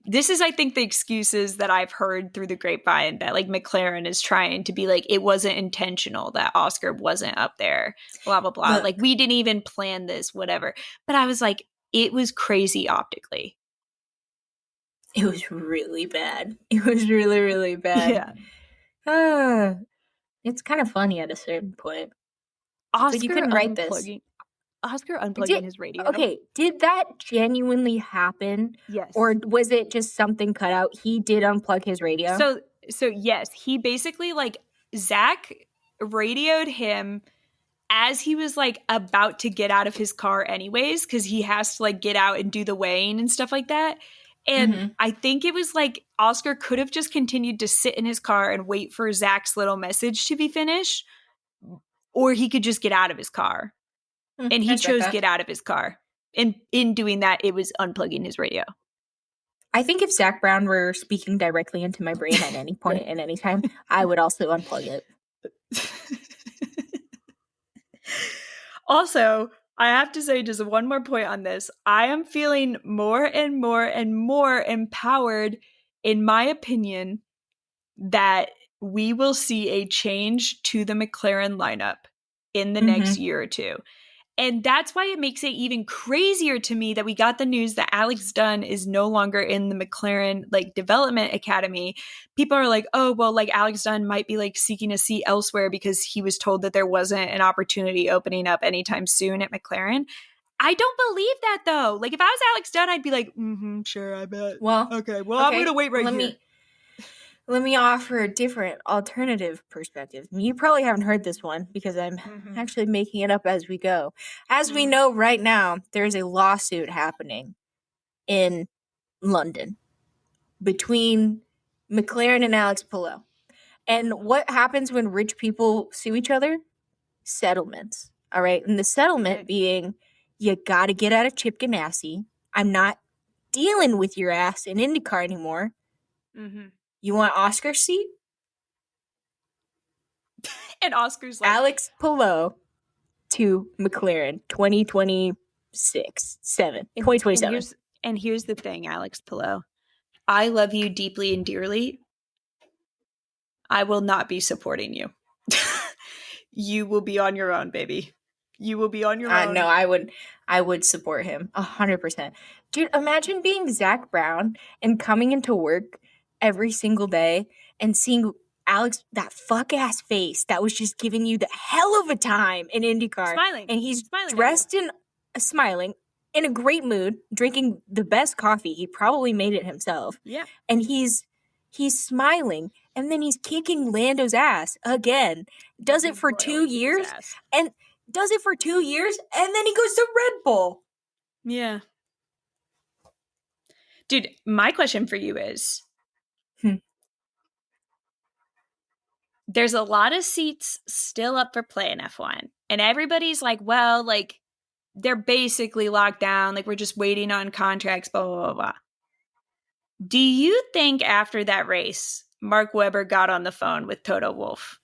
This is, I think, the excuses that I've heard through the grapevine that, like, McLaren is trying to be like, it wasn't intentional that Oscar wasn't up there, blah, blah, blah. Look. Like, we didn't even plan this, whatever. But I was like, it was crazy optically. It was really bad. It was really, really bad. Yeah. It's kind of funny at a certain point. Oscar But you couldn't write this. Oscar unplugging his radio. Okay, did that genuinely happen? Yes. Or was it just something cut out? He did unplug his radio? So yes, he basically like Zach radioed him as he was like about to get out of his car anyways, because he has to like get out and do the weighing and stuff like that. And I think it was like Oscar could have just continued to sit in his car and wait for Zach's little message to be finished, or he could just get out of his car. And he chose get out of his car. And in doing that, it was unplugging his radio. I think if Zach Brown were speaking directly into my brain at any point and any time, I would also unplug it. Also, I have to say just one more point on this. I am feeling more and more and more empowered, in my opinion, that we will see a change to the McLaren lineup in the next year or two. And that's why it makes it even crazier to me that we got the news that Alex Dunn is no longer in the McLaren like development academy. People are like, oh, well, like Alex Dunn might be like seeking a seat elsewhere because he was told that there wasn't an opportunity opening up anytime soon at McLaren. I don't believe that though. Like if I was Alex Dunn, I'd be like, sure, I bet. Well, okay, I'm going to wait here. Let me offer a different alternative perspective. You probably haven't heard this one because I'm actually making it up as we go. As we know right now, there's a lawsuit happening in London between McLaren and Alex Palou. And what happens when rich people sue each other? Settlements. All right. And the settlement being, you got to get out of Chip Ganassi. I'm not dealing with your ass in IndyCar anymore. You want Oscar's seat? And Oscar's like, Alex Palou to McLaren 2027. And here's the thing, Alex Palou. I love you deeply and dearly. I will not be supporting you. You will be on your own, baby. You will be on your own. No, I would support him 100%. Dude, imagine being Zach Brown and coming into work every single day and seeing Alex, that fuck-ass face that was just giving you the hell of a time in IndyCar. Smiling. And he's dressed in smiling, in a great mood, drinking the best coffee. He probably made it himself. Yeah. And he's smiling, and then he's kicking Lando's ass again. Does it for 2 years, and then he goes to Red Bull. Yeah. Dude, my question for you is, there's a lot of seats still up for play in F1. And everybody's like, well, like, they're basically locked down. Like, we're just waiting on contracts, blah, blah, blah, blah. Do you think after that race, Mark Webber got on the phone with Toto Wolff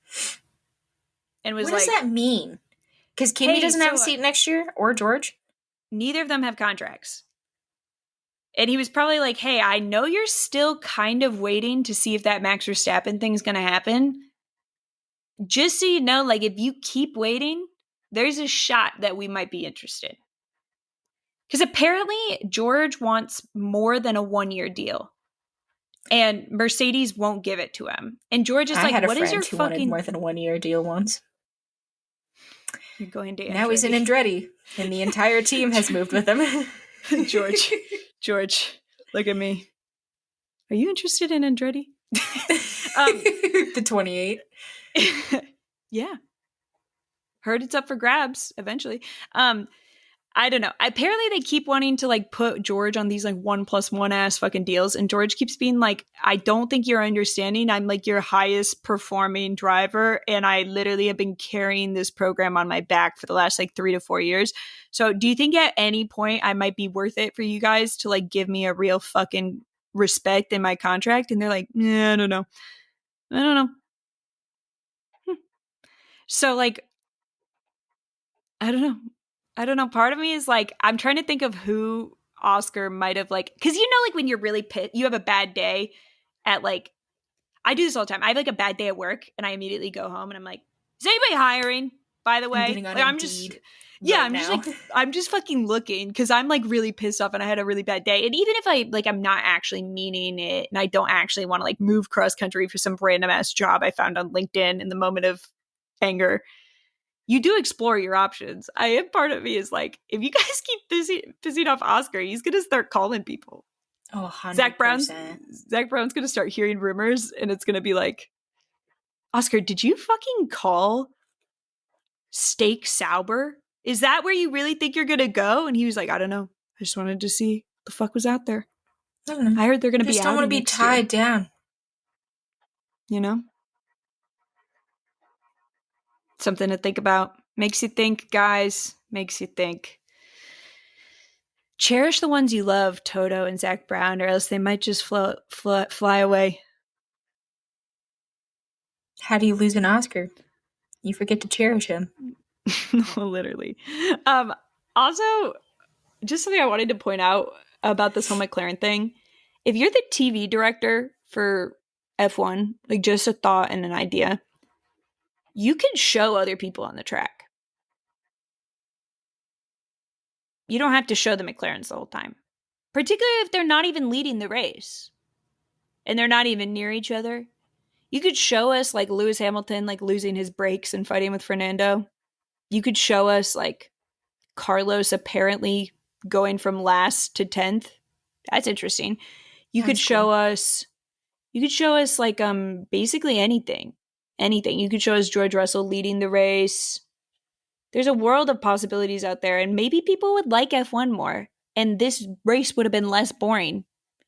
and was what does that mean? Because Kimi doesn't have a seat next year, or George? Neither of them have contracts. And he was probably like, hey, I know you're still kind of waiting to see if that Max Verstappen thing's going to happen. Just so you know, like, if you keep waiting, there's a shot that we might be interested. Because apparently George wants more than a 1-year deal. And Mercedes won't give it to him. And George is like, what is your fucking... wanted more than a 1-year deal once. You're going to Andretti. Now he's in Andretti. And the entire team has moved with him. George, look at me. Are you interested in Andretti? The 28. Yeah. Heard it's up for grabs eventually. I don't know. Apparently they keep wanting to like put George on these like 1+1 ass fucking deals. And George keeps being like, I don't think you're understanding. I'm like your highest performing driver. And I literally have been carrying this program on my back for the last like 3 to 4 years. So do you think at any point I might be worth it for you guys to like give me a real fucking respect in my contract? And they're like, yeah, I don't know. So like, I don't know. Part of me is like, I'm trying to think of who Oscar might have like, because you know, like when you're really pissed, you have a bad day at like, I do this all the time. I have like a bad day at work and I immediately go home and I'm like, is anybody hiring, by the way? I'm just fucking looking because I'm like really pissed off and I had a really bad day. And even if I'm not actually meaning it and I don't actually want to like move cross country for some random ass job I found on LinkedIn in the moment of anger, you do explore your options. Part of me is like, if you guys keep pissing off Oscar, he's going to start calling people. Oh, 100%. Zach Brown's going to start hearing rumors and it's going to be like, Oscar, did you fucking call Steak Sauber? Is that where you really think you're going to go? And he was like, I don't know. I just wanted to see what the fuck was out there. I don't know. I heard they're going to be out. I don't want to be tied down. You know? Something to think about. Makes you think, guys. Makes you think. Cherish the ones you love, Toto and Zach Brown, or else they might just fly away. How do you lose an Oscar? You forget to cherish him. No, literally. Also, just something I wanted to point out about this whole McLaren thing. If you're the TV director for F1, like just a thought and an idea, you can show other people on the track. You don't have to show the McLarens the whole time. Particularly if they're not even leading the race. And they're not even near each other. You could show us like Lewis Hamilton like losing his brakes and fighting with Fernando. You could show us like Carlos apparently going from last to 10th. That's interesting. You could show us like basically anything. Anything. You could show us George Russell leading the race. There's a world of possibilities out there, and maybe people would like F1 more, and this race would have been less boring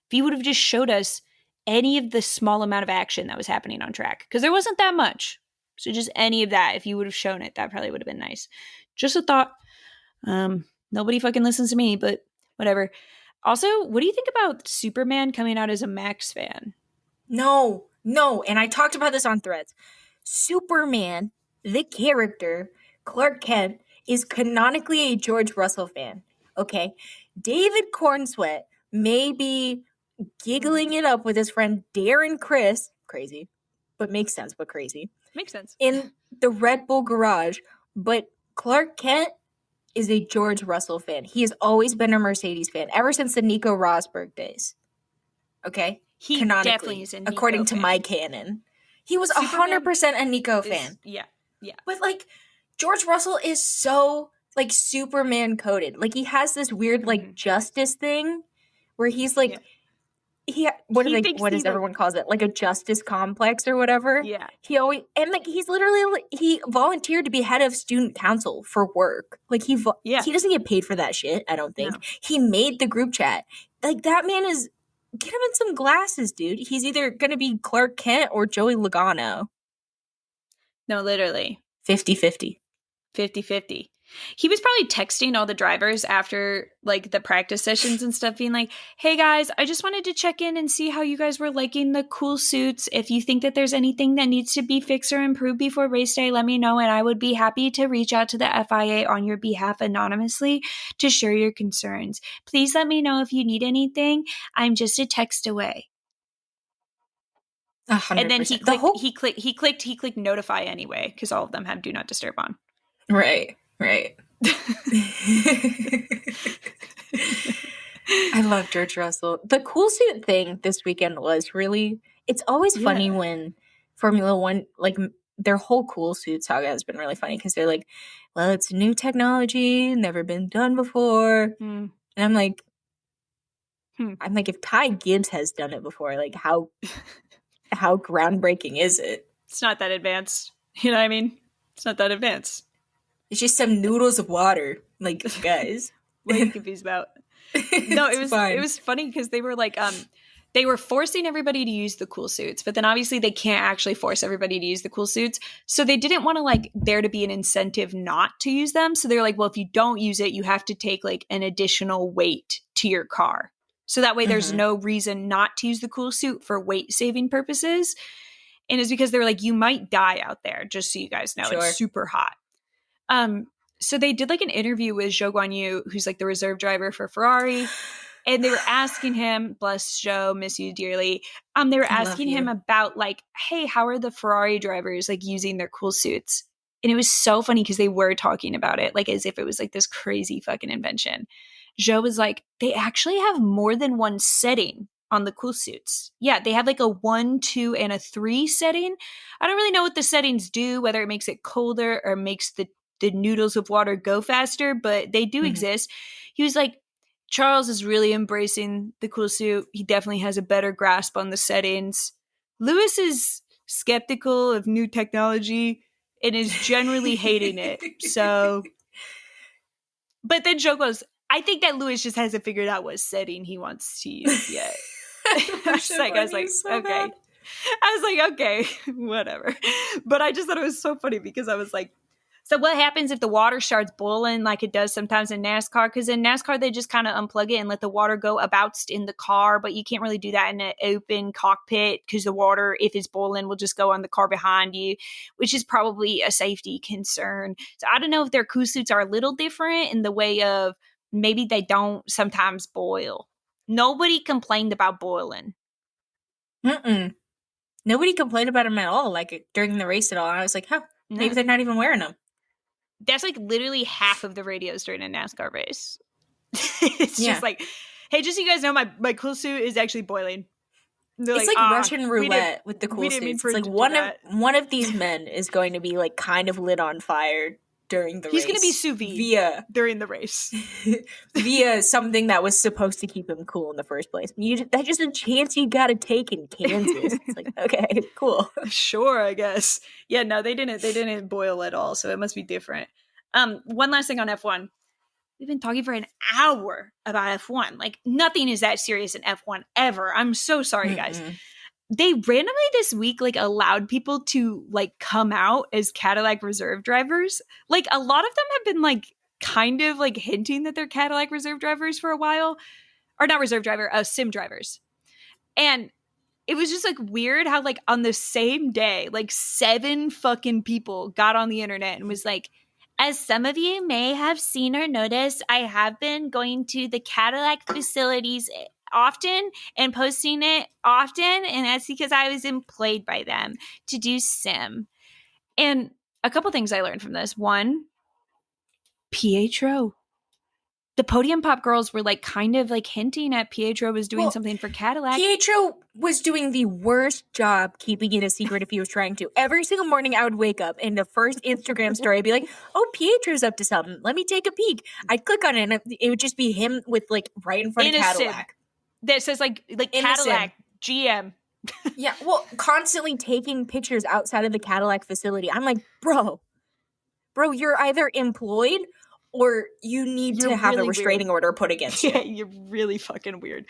if you would have just showed us any of the small amount of action that was happening on track, because there wasn't that much. So just any of that, if you would have shown it, that probably would have been nice. Just a thought. Nobody fucking listens to me, but whatever. Also, what do you think about Superman coming out as a Max fan? No, and I talked about this on Threads. Superman, the character, Clark Kent, is canonically a George Russell fan. Okay? David Cornsweet may be giggling it up with his friend Darren Criss, crazy, but makes sense, but crazy. Makes sense. In the Red Bull garage, but Clark Kent is a George Russell fan. He has always been a Mercedes fan, ever since the Nico Rosberg days. Okay? He definitely is a Nico according fan. To my canon. He was 100% a Nico fan. Yeah. But, like, George Russell is so, like, Superman coded. Like, he has this weird, like, justice thing where he's, like, what does everyone calls it? Like a justice complex or whatever. Yeah. He volunteered to be head of student council for work. Like, he doesn't get paid for that shit, I don't think. No. He made the group chat. Like, that man is... Get him in some glasses, dude. He's either going to be Clark Kent or Joey Logano. No, literally. 50-50. 50-50. He was probably texting all the drivers after like the practice sessions and stuff, being like, hey guys, I just wanted to check in and see how you guys were liking the cool suits. If you think that there's anything that needs to be fixed or improved before race day, let me know. And I would be happy to reach out to the FIA on your behalf anonymously to share your concerns. Please let me know if you need anything. I'm just a text away. 100%. And then he clicked notify anyway, because all of them have do not disturb on. Right. I love George Russell. The cool suit thing this weekend was really, it's always funny when Formula One, like their whole cool suit saga has been really funny because they're like, well, it's new technology, never been done before. And I'm like, if Ty Gibbs has done it before, like how groundbreaking is it? It's not that advanced. You know what I mean? It's not that advanced. It's just some noodles of water. Like, guys. What are you confused about? No, it was funny because they were like, they were forcing everybody to use the cool suits, but then obviously they can't actually force everybody to use the cool suits. So they didn't want to like there to be an incentive not to use them. So they're like, well, if you don't use it, you have to take like an additional weight to your car. So that way there's no reason not to use the cool suit for weight saving purposes. And it's because they're like, you might die out there, just so you guys know. Sure. It's super hot. So they did like an interview with Zhou Guanyu, who's like the reserve driver for Ferrari. And they were asking him, bless Zhou, miss you dearly. They were asking him about like, hey, how are the Ferrari drivers like using their cool suits? And it was so funny because they were talking about it like as if it was like this crazy fucking invention. Zhou was like, they actually have more than one setting on the cool suits. Yeah, they have like a 1, 2, and a 3 setting. I don't really know what the settings do, whether it makes it colder or makes the noodles of water go faster, but they do exist. He was like, Charles is really embracing the cool suit. He definitely has a better grasp on the settings. Lewis is skeptical of new technology and is generally hating it. So, but then Joe goes, I think that Lewis just hasn't figured out what setting he wants to use yet. I was like, okay, whatever. But I just thought it was so funny because I was like, so what happens if the water starts boiling like it does sometimes in NASCAR? Because in NASCAR, they just kind of unplug it and let the water go about in the car. But you can't really do that in an open cockpit because the water, if it's boiling, will just go on the car behind you, which is probably a safety concern. So I don't know if their cool suits are a little different in the way of maybe they don't sometimes boil. Nobody complained about boiling. Nobody complained about them at all, like during the race at all. And I was like, maybe they're not even wearing them. That's like literally half of the radios during a NASCAR race. It's just like, hey, just so you guys know, my cool suit is actually boiling. It's like Russian roulette with the cool suits. It's like one of these men is going to be like kind of lit on fire during the race. He's going to be sous vide during the race. Via something that was supposed to keep him cool in the first place. That's just a chance you got to take in Kansas. It's like, okay, cool. Sure, I guess. Yeah, no, they didn't boil at all, so it must be different. One last thing on F1. We've been talking for an hour about F1. Like, nothing is that serious in F1 ever. I'm so sorry, guys. They randomly this week like allowed people to like come out as Cadillac reserve drivers. Like a lot of them have been like kind of like hinting that they're Cadillac reserve drivers for a while, or not reserve driver, sim drivers. And it was just like weird how like on the same day, like 7 fucking people got on the internet and was like, as some of you may have seen or noticed, I have been going to the Cadillac facilities often and posting it often, and that's because I was employed by them to do sim. And a couple things I learned from this. One, Pietro. The Podium Pop girls were like kind of like hinting at Pietro was doing something for Cadillac. Pietro was doing the worst job keeping it a secret if he was trying to. Every single morning I would wake up and the first Instagram story I'd be like, oh, Pietro's up to something. Let me take a peek. I'd click on it and it would just be him with like right in front of Cadillac. Sim. That says like Cadillac GM. Yeah, well, constantly taking pictures outside of the Cadillac facility. I'm like, bro, you're either employed or you need You're to have really a restraining order put against you. Yeah, you're really fucking weird.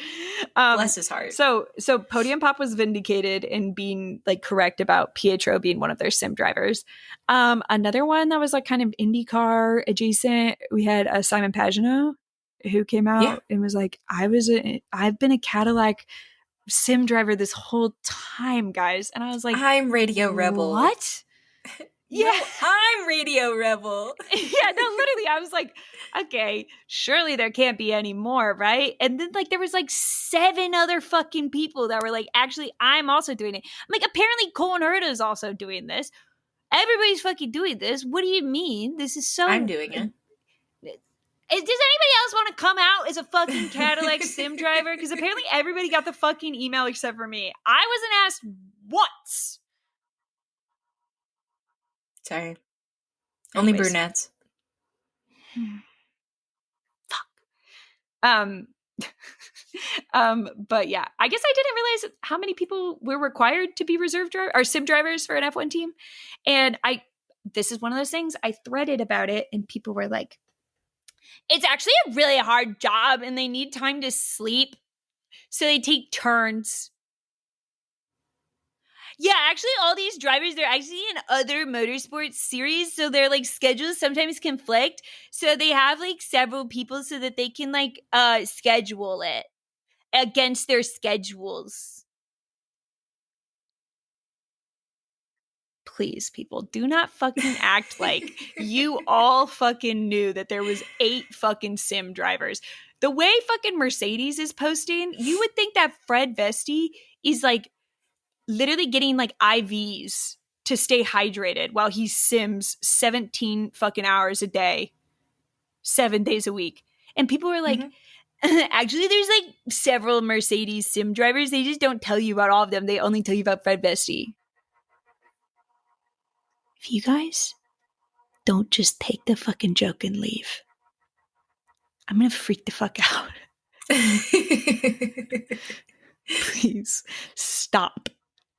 Bless his heart. So Podium Pop was vindicated in being like correct about Pietro being one of their sim drivers. Another one that was like kind of IndyCar adjacent, we had Simon Pagino, who came out and was like, I've been a Cadillac sim driver this whole time, guys. And I was like, I'm Radio Rebel. What? Yeah, I'm Radio Rebel. Yeah, no, literally, I was like, okay, surely there can't be any more, right? And then like there was like 7 other fucking people that were like, actually, I'm also doing it. I'm like, apparently Cole Herta is also doing this. Everybody's fucking doing this. What do you mean? This is so. I'm doing it. Does anybody else want to come out as a fucking Cadillac sim driver? Because apparently everybody got the fucking email except for me. I wasn't asked once. Sorry. Only brunettes. Fuck. But yeah, I guess I didn't realize how many people were required to be reserve driver or sim drivers for an F1 team. And this is one of those things I threaded about it, and people were like, it's actually a really hard job and they need time to sleep. So they take turns. Yeah, actually, all these drivers, they're actually in other motorsports series. So their like schedules sometimes conflict. So they have like several people so that they can like schedule it against their schedules. Please, people, do not fucking act like you all fucking knew that there was 8 fucking sim drivers. The way fucking Mercedes is posting, you would think that Fred Vesti is like literally getting like IVs to stay hydrated while he sims 17 fucking hours a day, 7 days a week. And people were like, actually, there's like several Mercedes sim drivers. They just don't tell you about all of them. They only tell you about Fred Vesti. If you guys don't just take the fucking joke and leave, I'm going to freak the fuck out. Please stop.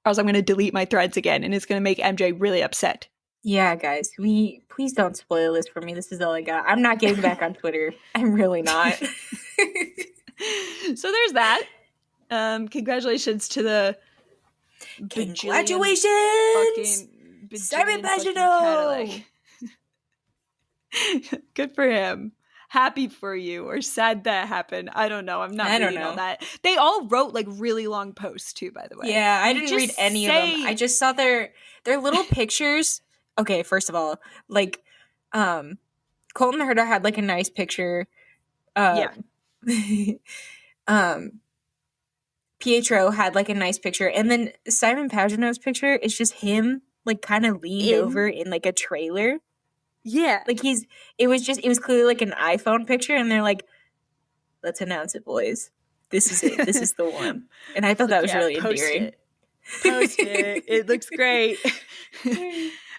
Or else I'm going to delete my threads again, and it's going to make MJ really upset. Yeah, guys, please don't spoil this for me. This is all I got. I'm not getting back on Twitter. I'm really not. So there's that. Congratulations to the Congratulations, Simon Pagino. Good for him. Happy for you, or sad that happened. I don't know. I'm not reading all that. They all wrote like really long posts too, by the way. Yeah, I didn't read any of them. I just saw their little pictures. Okay, first of all, like Colton Herta had like a nice picture. Pietro had like a nice picture, and then Simon Pagino's picture is just him like kind of leaned over in like a trailer. Yeah. Like it was clearly like an iPhone picture, and they're like, let's announce it, boys. This is it. This is the one. And I thought that was really endearing. Post it. It looks great.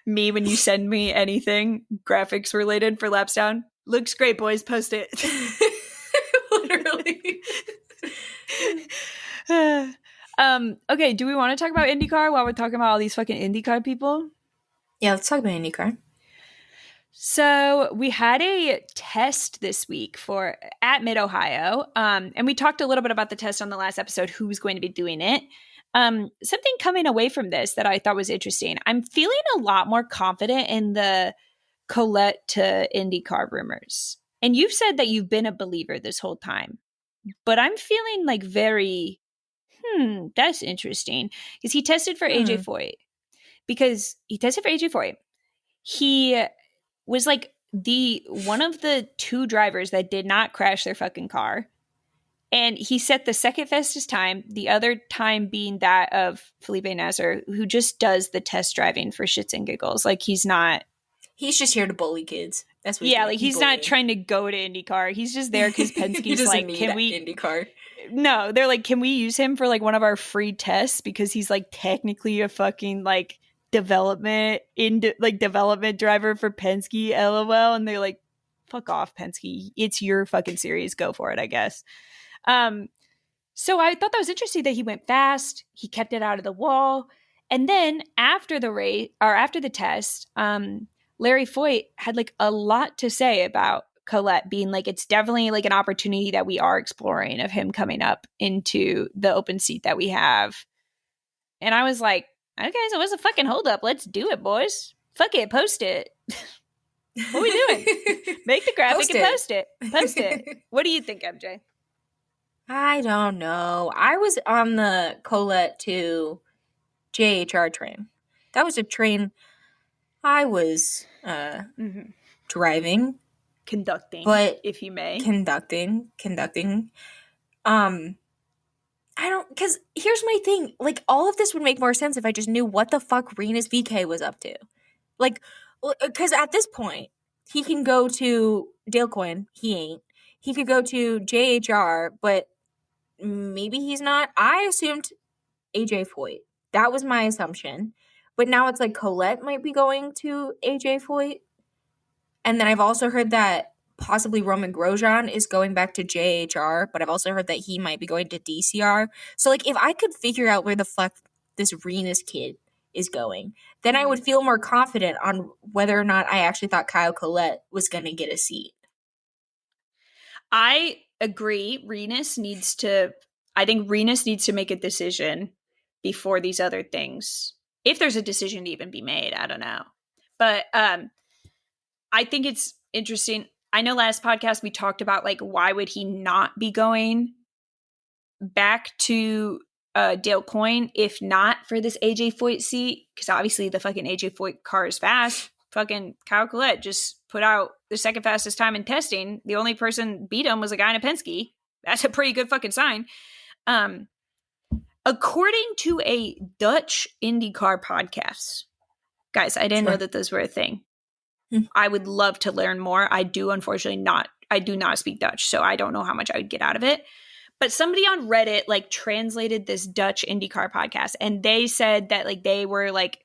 Me, when you send me anything graphics related for Laps Down, looks great, boys. Post it. Literally. Okay, do we want to talk about IndyCar while we're talking about all these fucking IndyCar people? Yeah, let's talk about IndyCar. So we had a test this week at Mid-Ohio, and we talked a little bit about the test on the last episode, who was going to be doing it. Something coming away from this that I thought was interesting. I'm feeling a lot more confident in the Colette to IndyCar rumors. And you've said that you've been a believer this whole time, but I'm feeling like very, that's interesting. Because he tested for AJ Foyt. He was like one of the 2 drivers that did not crash their fucking car. And he set the second fastest time, the other time being that of Felipe Nasr, who just does the test driving for shits and giggles. Like he's just here to bully kids. That's what he's not trying to go to IndyCar. He's just there because Penske's like, can we IndyCar? No, they're like, can we use him for like one of our free tests because he's like technically a fucking like development driver for Penske, LOL. And they're like, fuck off, Penske. It's your fucking series. Go for it, I guess. So I thought that was interesting that he went fast. He kept it out of the wall. And then after the race or after the test, Larry Foyt had like a lot to say about Colette being like, it's definitely like an opportunity that we are exploring of him coming up into the open seat that we have. And I was like, okay, so what's the fucking holdup? Let's do it, boys. Fuck it, post it. What are we doing? Make the graphic and post it. Post it. What do you think, MJ? I don't know. I was on the Colette to JHR train. That was a train I was driving. Conducting, but if you may. Conducting. I don't, because here's my thing. Like, all of this would make more sense if I just knew what the fuck Renus VK was up to. Like, because at this point, he can go to Dale Coyne. He ain't. He could go to JHR, but maybe he's not. I assumed AJ Foyt. That was my assumption. But now it's like Colette might be going to AJ Foyt. And then I've also heard that possibly Roman Grosjean is going back to JHR, but I've also heard that he might be going to DCR. So, like, if I could figure out where the fuck this Renus kid is going, then I would feel more confident on whether or not I actually thought Kyle Colette was going to get a seat. I agree. I think Renus needs to make a decision before these other things. If there's a decision to even be made, I don't know. But I think it's interesting. I know last podcast we talked about, like, why would he not be going back to Dale Coyne if not for this AJ Foyt seat? Because obviously the fucking AJ Foyt car is fast. Fucking Kyle Colette just put out the second fastest time in testing. The only person beat him was a guy in a Penske. That's a pretty good fucking sign. According to a Dutch IndyCar podcast, guys, I didn't know that those were a thing. I would love to learn more. I do not speak Dutch, so I don't know how much I would get out of it. But somebody on Reddit like translated this Dutch IndyCar podcast, and they said that like they were like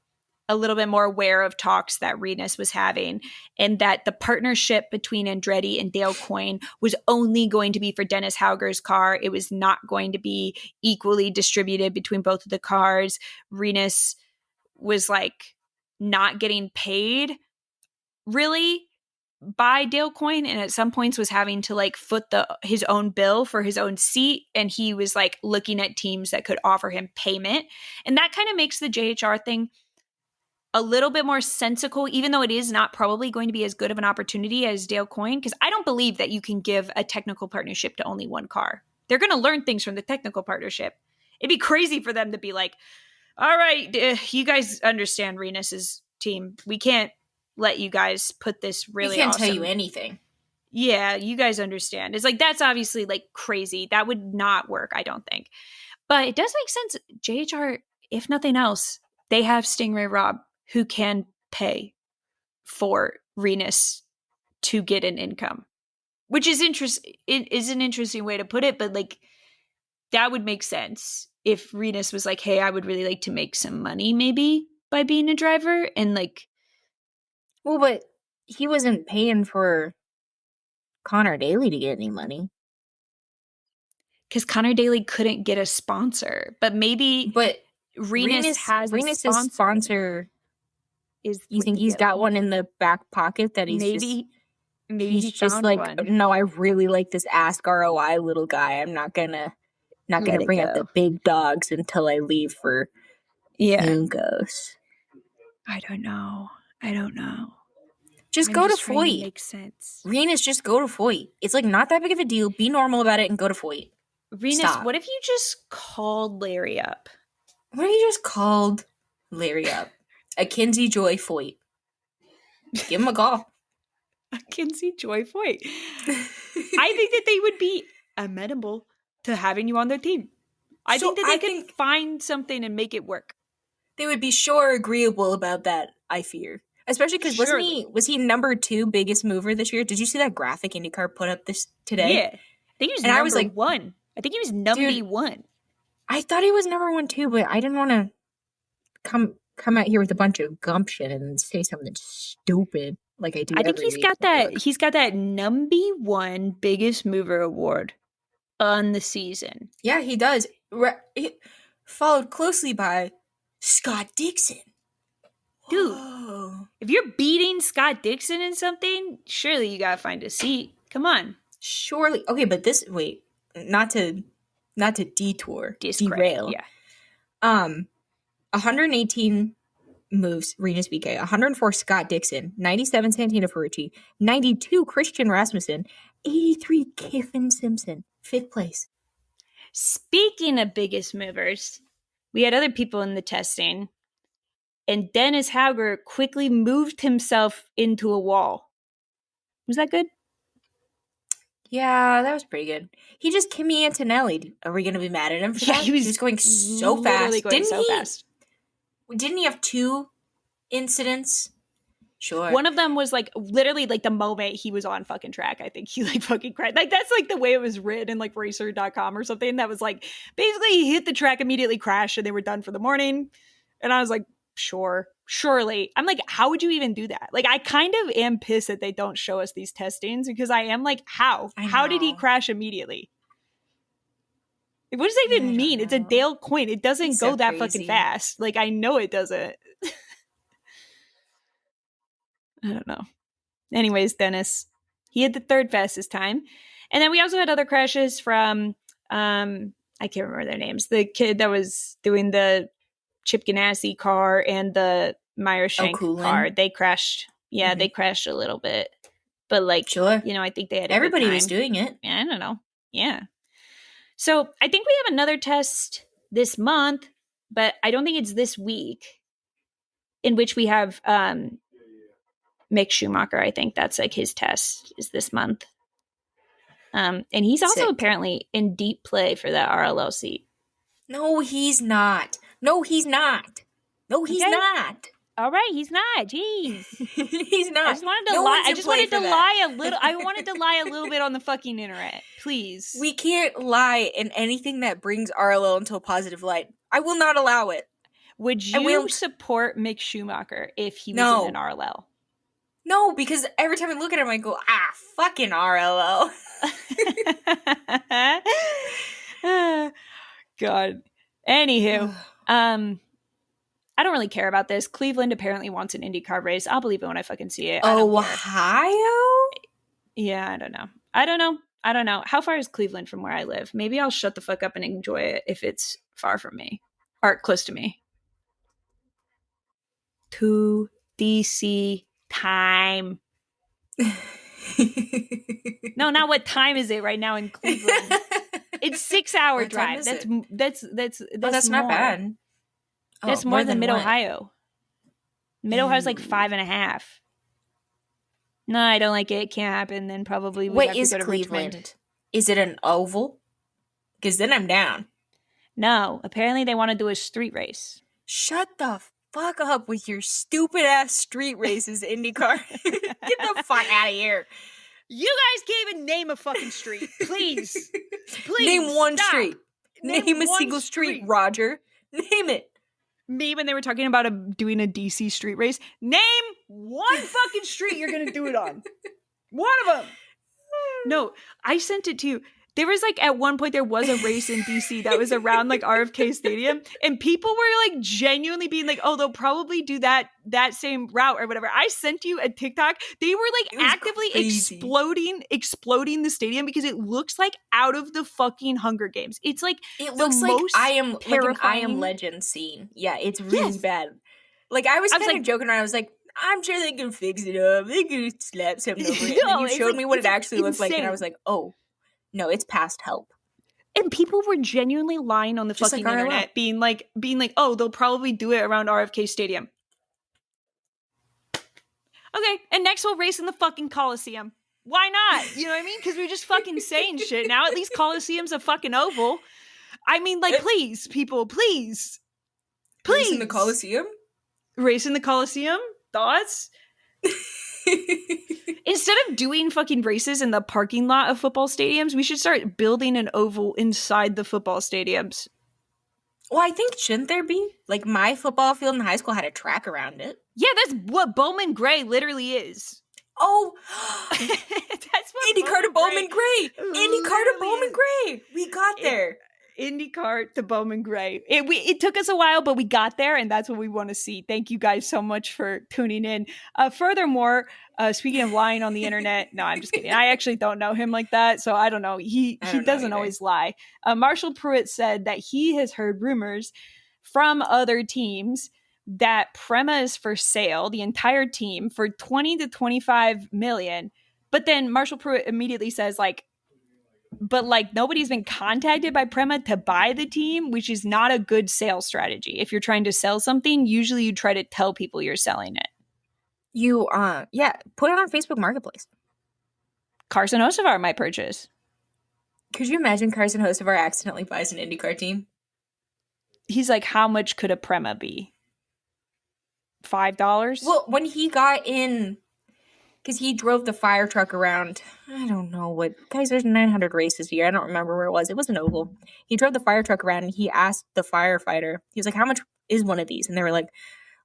a little bit more aware of talks that Renus was having, and that the partnership between Andretti and Dale Coyne was only going to be for Dennis Hauger's car. It was not going to be equally distributed between both of the cars. Renus was like not getting paid really by Dale Coyne, and at some points was having to like foot his own bill for his own seat, and he was like looking at teams that could offer him payment, and that kind of makes the JHR thing a little bit more sensical, even though it is not probably going to be as good of an opportunity as Dale Coyne, because I don't believe that you can give a technical partnership to only one car. They're going to learn things from the technical partnership. It'd be crazy for them to be like, all right, you guys understand Renus's team. We can't let you guys put this really We can't awesome. tell you anything. Yeah, you guys understand. It's like, that's obviously like crazy. That would not work, I don't think. But it does make sense. JHR, if nothing else, they have Stingray Rob, who can pay for Renus to get an income, which is interesting. It is an interesting way to put it, but like that would make sense if Renus was like, hey, I would really like to make some money maybe by being a driver, and like, well, but he wasn't paying for Connor Daly to get any money. Because Connor Daly couldn't get a sponsor, but maybe Renus has Renus' sponsor. You think he's got one in the back pocket that he's maybe he's just like, one. No, I really like this Ask ROI little guy. I'm not gonna bring up the big dogs until I leave for Juncos. I don't know. Just go to Foyt. Makes sense. Renus, just go to Foyt. It's like not that big of a deal. Be normal about it and go to Foyt. Renus, stop. What if you just called Larry up? What if you just called Larry up? A Kinsey Joy Foyt. Give him a call. A Kinsey Joy Foyt. I think that they would be amenable to having you on their team. I think that they could find something and make it work. They would be sure agreeable about that, I fear. Especially because was he number 2 biggest mover this year? Did you see that graphic IndyCar put up today? Yeah. I think he was number 1. I think he was number 1. I thought he was number 1 too, but I didn't want to come out here with a bunch of gumption and say something stupid like I do. I think he's got that number 1 biggest mover award on the season. Yeah, he does. Followed closely by Scott Dixon. Dude, Oh. if you're beating Scott Dixon in something, surely you gotta find a seat. Come on. Surely. Okay, but not to derail. Yeah. 118 moves, Rinus VeeKay, 104 Scott Dixon, 97 Santino Ferrucci, 92 Christian Rasmussen, 83 Kiffin Simpson, 5th place. Speaking of biggest movers, we had other people in the testing, and Dennis Hauger quickly moved himself into a wall. Was that good? Yeah, that was pretty good. He just Kimi Antonelli. Are we going to be mad at him for that? He was going so fast. Fast. Didn't he have 2 incidents? Sure. One of them was like literally like the moment he was on fucking track, I think he like fucking cried. Like that's like the way it was written in like racer.com or something. That was like basically he hit the track, immediately crashed, and they were done for the morning. And I was like, surely. I'm like, how would you even do that? Like I kind of am pissed that they don't show us these testings because I am like, how did he crash immediately? What does that even mean? It's a Dale Coyne. It doesn't go that fucking fast. Like I know it doesn't. I don't know. Anyways, Dennis, he had the 3rd fastest time. And then we also had other crashes from, I can't remember their names. The kid that was doing the Chip Ganassi car and the Meyershank car. They crashed. Yeah, they crashed a little bit. But like, sure. You know, I think they had everybody was doing it. Yeah, I don't know. Yeah. So I think we have another test this month, but I don't think it's this week, in which we have Mick Schumacher. I think that's like his test is this month. And he's also apparently in deep play for that RLL seat. No, he's not. All right, he's not. Jeez. He's not. I just wanted to lie. I wanted to lie a little bit on the fucking internet. Please. We can't lie in anything that brings RLL into a positive light. I will not allow it. Would you support Mick Schumacher if he was in an RLL? No, because every time I look at him, I go, fucking RLL. God. Anywho, I don't really care about this. Cleveland apparently wants an IndyCar race. I'll believe it when I fucking see it. Ohio? Yeah, I don't know. How far is Cleveland from where I live? Maybe I'll shut the fuck up and enjoy it if it's far from me or close to me. To DC time. No, not what time is it right now in Cleveland? It's 6-hour drive. That's not bad. That's more than Mid-Ohio. Mid-Ohio's like 5.5. No, I don't like it. It can't happen. Then probably we have to go to Cleveland? Richmond. Is it an oval? Because then I'm down. No, apparently they want to do a street race. Shut the fuck up with your stupid ass street races, IndyCar. Get the fuck out of here. You guys can't even name a fucking street. Please. Name one street. Name a single street, Roger. Name it. Me when they were talking about doing a DC street race. Name one fucking street you're going to do it on. One of them. No, I sent it to you. There was like at one point there was a race in DC that was around like RFK Stadium, and people were like genuinely being like, "Oh, they'll probably do that same route or whatever." I sent you a TikTok. They were like actively exploding the stadium because it looks like out of the fucking Hunger Games. It's like it looks like I Am Legend scene. Yeah, it's really bad. Like I was kind of joking around. I was like, I'm sure they can fix it up. They can slap something over it. And then you showed me what it actually looked like, and I was like, oh. No, it's past help. And people were genuinely lying on the just fucking internet, being like, oh, they'll probably do it around RFK Stadium. Okay, and next we'll race in the fucking Coliseum. Why not? You know what I mean? Because we're just fucking saying shit now. At least Coliseum's a fucking oval. I mean, like, please, people, please. Race in the Coliseum? Race in the Coliseum? Thoughts? Instead of doing fucking races in the parking lot of football stadiums, we should start building an oval inside the football stadiums. Well, I think shouldn't there be? Like my football field in high school had a track around it. Yeah, that's what Bowman Gray literally is. Oh, that's what IndyCar to Bowman Gray. IndyCar to Bowman Gray. We got there. IndyCar to Bowman Gray. It took us a while, but we got there, and that's what we want to see. Thank you guys so much for tuning in. Furthermore, speaking of lying on the internet, no, I'm just kidding. I actually don't know him like that, so I don't know. He doesn't always lie. Marshall Pruitt said that he has heard rumors from other teams that Prema is for sale, the entire team, for 20 to 25 million. But then Marshall Pruitt immediately says, like, but like nobody's been contacted by Prema to buy the team, which is not a good sales strategy. If you're trying to sell something, usually you try to tell people you're selling it. You, put it on Facebook Marketplace. Carson Hocevar might purchase. Could you imagine Carson Hocevar accidentally buys an IndyCar team? He's like, how much could a Prema be? $5? Well, when he got in, because he drove the fire truck around, I don't know what, guys, there's 900 races a year. I don't remember where it was. It was an oval. He drove the fire truck around and he asked the firefighter, he was like, how much is one of these? And they were like,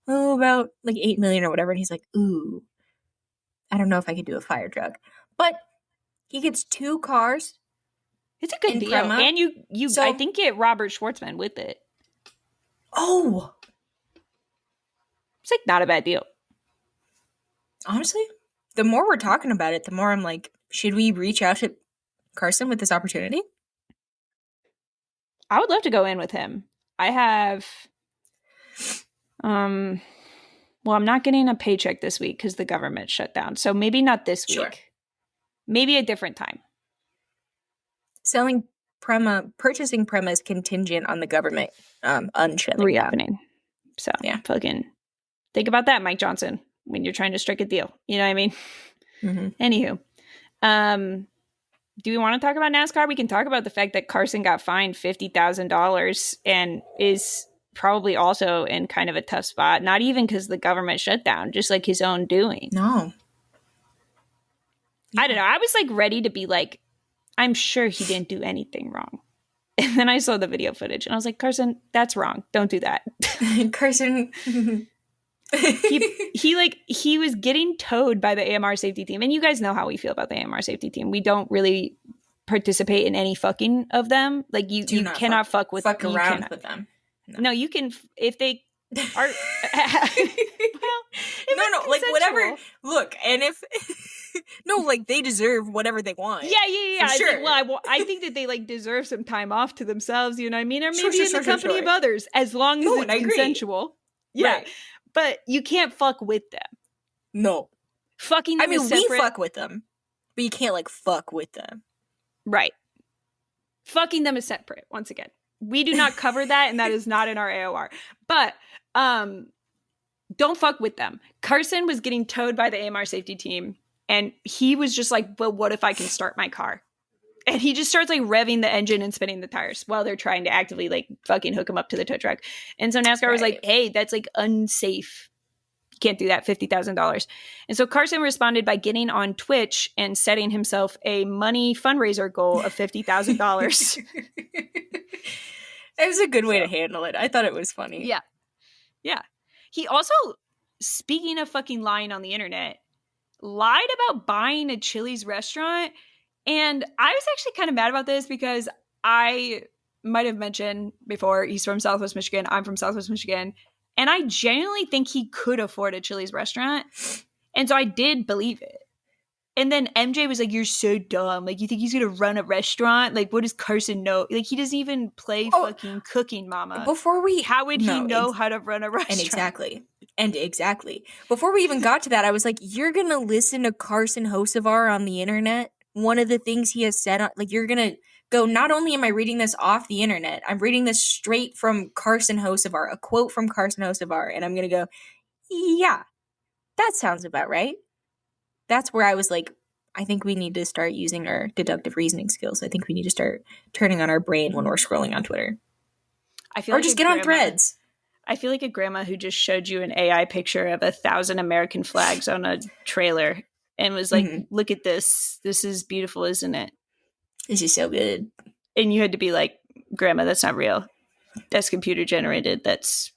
oh, about like 8 million or whatever. And he's like, ooh, I don't know if I could do a fire truck. But he gets 2 cars. It's a good deal. Prema. And you I think get Robert Schwartzman with it. Oh. It's like not a bad deal. Honestly, the more we're talking about it, the more I'm like, should we reach out to Carson with this opportunity? I would love to go in with him. I have, well, I'm not getting a paycheck this week because the government shut down. So maybe not this week. Sure. Maybe a different time. Purchasing Prema is contingent on the government reopening. Down. So yeah, fucking think about that, Mike Johnson, when you're trying to strike a deal. You know what I mean? Mm-hmm. Anywho, do we want to talk about NASCAR? We can talk about the fact that Carson got fined $50,000 and is probably also in kind of a tough spot. Not even because the government shut down, just like his own doing. No. Yeah. I don't know. I was like ready to be like, I'm sure he didn't do anything wrong. And then I saw the video footage and I was like, Carson, that's wrong. Don't do that. Carson. he was getting towed by the AMR safety team. And you guys know how we feel about the AMR safety team. We don't really participate in any fucking of them. Like you cannot fuck with fuck around with them. No, you can if they are no, like whatever. Look, and if no, like they deserve whatever they want. Yeah. Sure. Like, well, I think that they like deserve some time off to themselves. You know what I mean? Or maybe in the company of others, as long as it's consensual. Yeah, right. But you can't fuck with them. No, fucking them. I mean, we fuck with them, but you can't like fuck with them. Right. Fucking them is separate. Once again, we do not cover that, and that is not in our AOR. But don't fuck with them. Carson was getting towed by the AMR safety team. And he was just like, well, what if I can start my car? And he just starts like revving the engine and spinning the tires while they're trying to actively like fucking hook him up to the tow truck. And so NASCAR was like, hey, that's like unsafe. You can't do that. $50,000. And so Carson responded by getting on Twitch and setting himself a money fundraiser goal of $50,000. It was a good way to handle it. I thought it was funny. Yeah. He also, speaking of fucking lying on the internet, lied about buying a Chili's restaurant. And I was actually kind of mad about this because I might have mentioned before, he's from Southwest Michigan. I'm from Southwest Michigan. And I genuinely think he could afford a Chili's restaurant. And so I did believe it. And then MJ was like, you're so dumb. Like, you think he's going to run a restaurant? Like, what does Carson know? Like, he doesn't even play fucking Cooking Mama. How would he know how to run a restaurant? And exactly. Before we even got to that, I was like, you're going to listen to Carson Hocevar on the internet? One of the things he has said, like, you're going to go, not only am I reading this off the internet, I'm reading this straight from Carson Hocevar, a quote from Carson Hocevar. And I'm going to go, yeah, that sounds about right. That's where I was like, I think we need to start using our deductive reasoning skills. I think we need to start turning on our brain when we're scrolling on Twitter. Or just get on Threads. I feel like a grandma who just showed you an AI picture of 1,000 American flags on a trailer and was like, look at this. This is beautiful, isn't it? This is so good. And you had to be like, Grandma, that's not real. That's computer generated. That's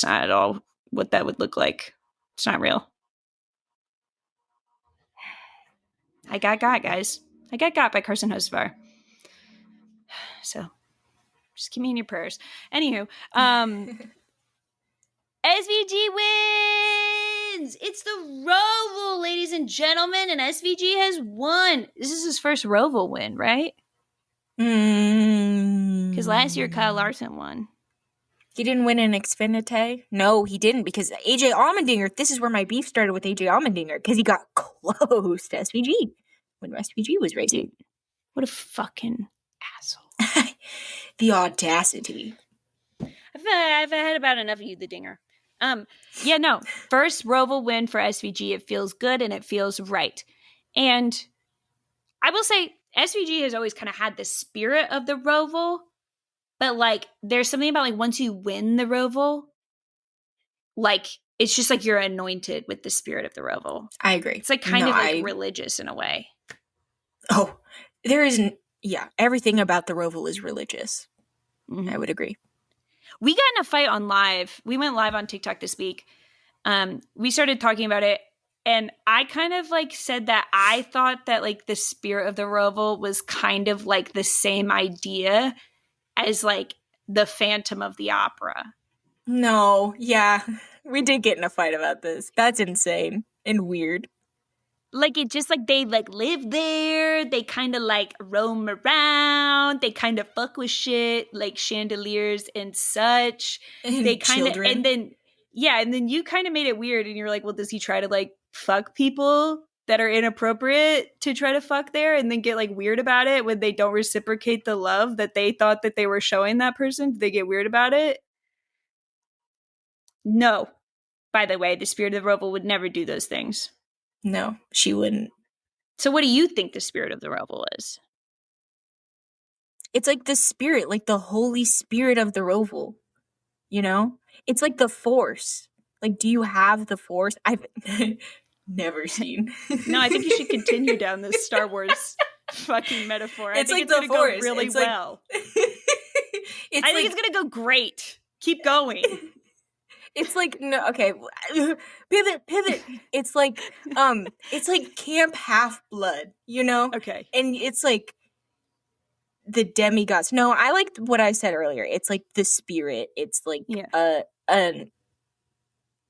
not at all what that would look like. It's not real. I got guys. I got by Carson Hocevar. So just keep me in your prayers. Anywho, SVG wins! It's the Roval, ladies and gentlemen, and SVG has won. This is his first Roval win, right? Because last year Kyle Larson won. He didn't win an Xfinity? No, he didn't, because AJ Allmendinger, this is where my beef started with AJ Allmendinger, because he got close to SVG when SVG was racing. Dude, what a fucking asshole. The audacity. I've had about enough of you, the dinger. Yeah, no. First Roval win for SVG. It feels good and it feels right. And I will say SVG has always kind of had the spirit of the Roval, but like there's something about like once you win the Roval, like it's just like you're anointed with the spirit of the Roval. I agree. It's like kind of like religious in a way. Oh, there isn't. Yeah, everything about the Roval is religious. Mm-hmm. I would agree. We got in a fight on live. We went live on TikTok this week. We started talking about it, and I kind of like said that I thought that like the spirit of the Roval was kind of like the same idea as like the Phantom of the Opera. No, yeah, we did get in a fight about this. That's insane and weird. Like it just like they like live there. They kind of like roam around. They kind of fuck with shit like chandeliers and such. And they kind of children. and then you kind of made it weird. And you're like, well, does he try to like fuck people that are inappropriate to try to fuck there, and then get like weird about it when they don't reciprocate the love that they thought that they were showing that person? Do they get weird about it? No. By the way, the spirit of the Roval would never do those things. No, she wouldn't. So what do you think the spirit of the Roval is? It's like the spirit, like the Holy Spirit of the Roval. You know? It's like the Force. Like, do you have the Force? I've never seen. No, I think you should continue down this Star Wars fucking metaphor. It's I like think it's the going to Force. go really it's well. Like, I think it's going to go great. Keep going. It's like, no, okay, pivot. It's like Camp Half-Blood, you know? Okay. And it's like the demigods. No, I liked what I said earlier. It's like the spirit. It's like,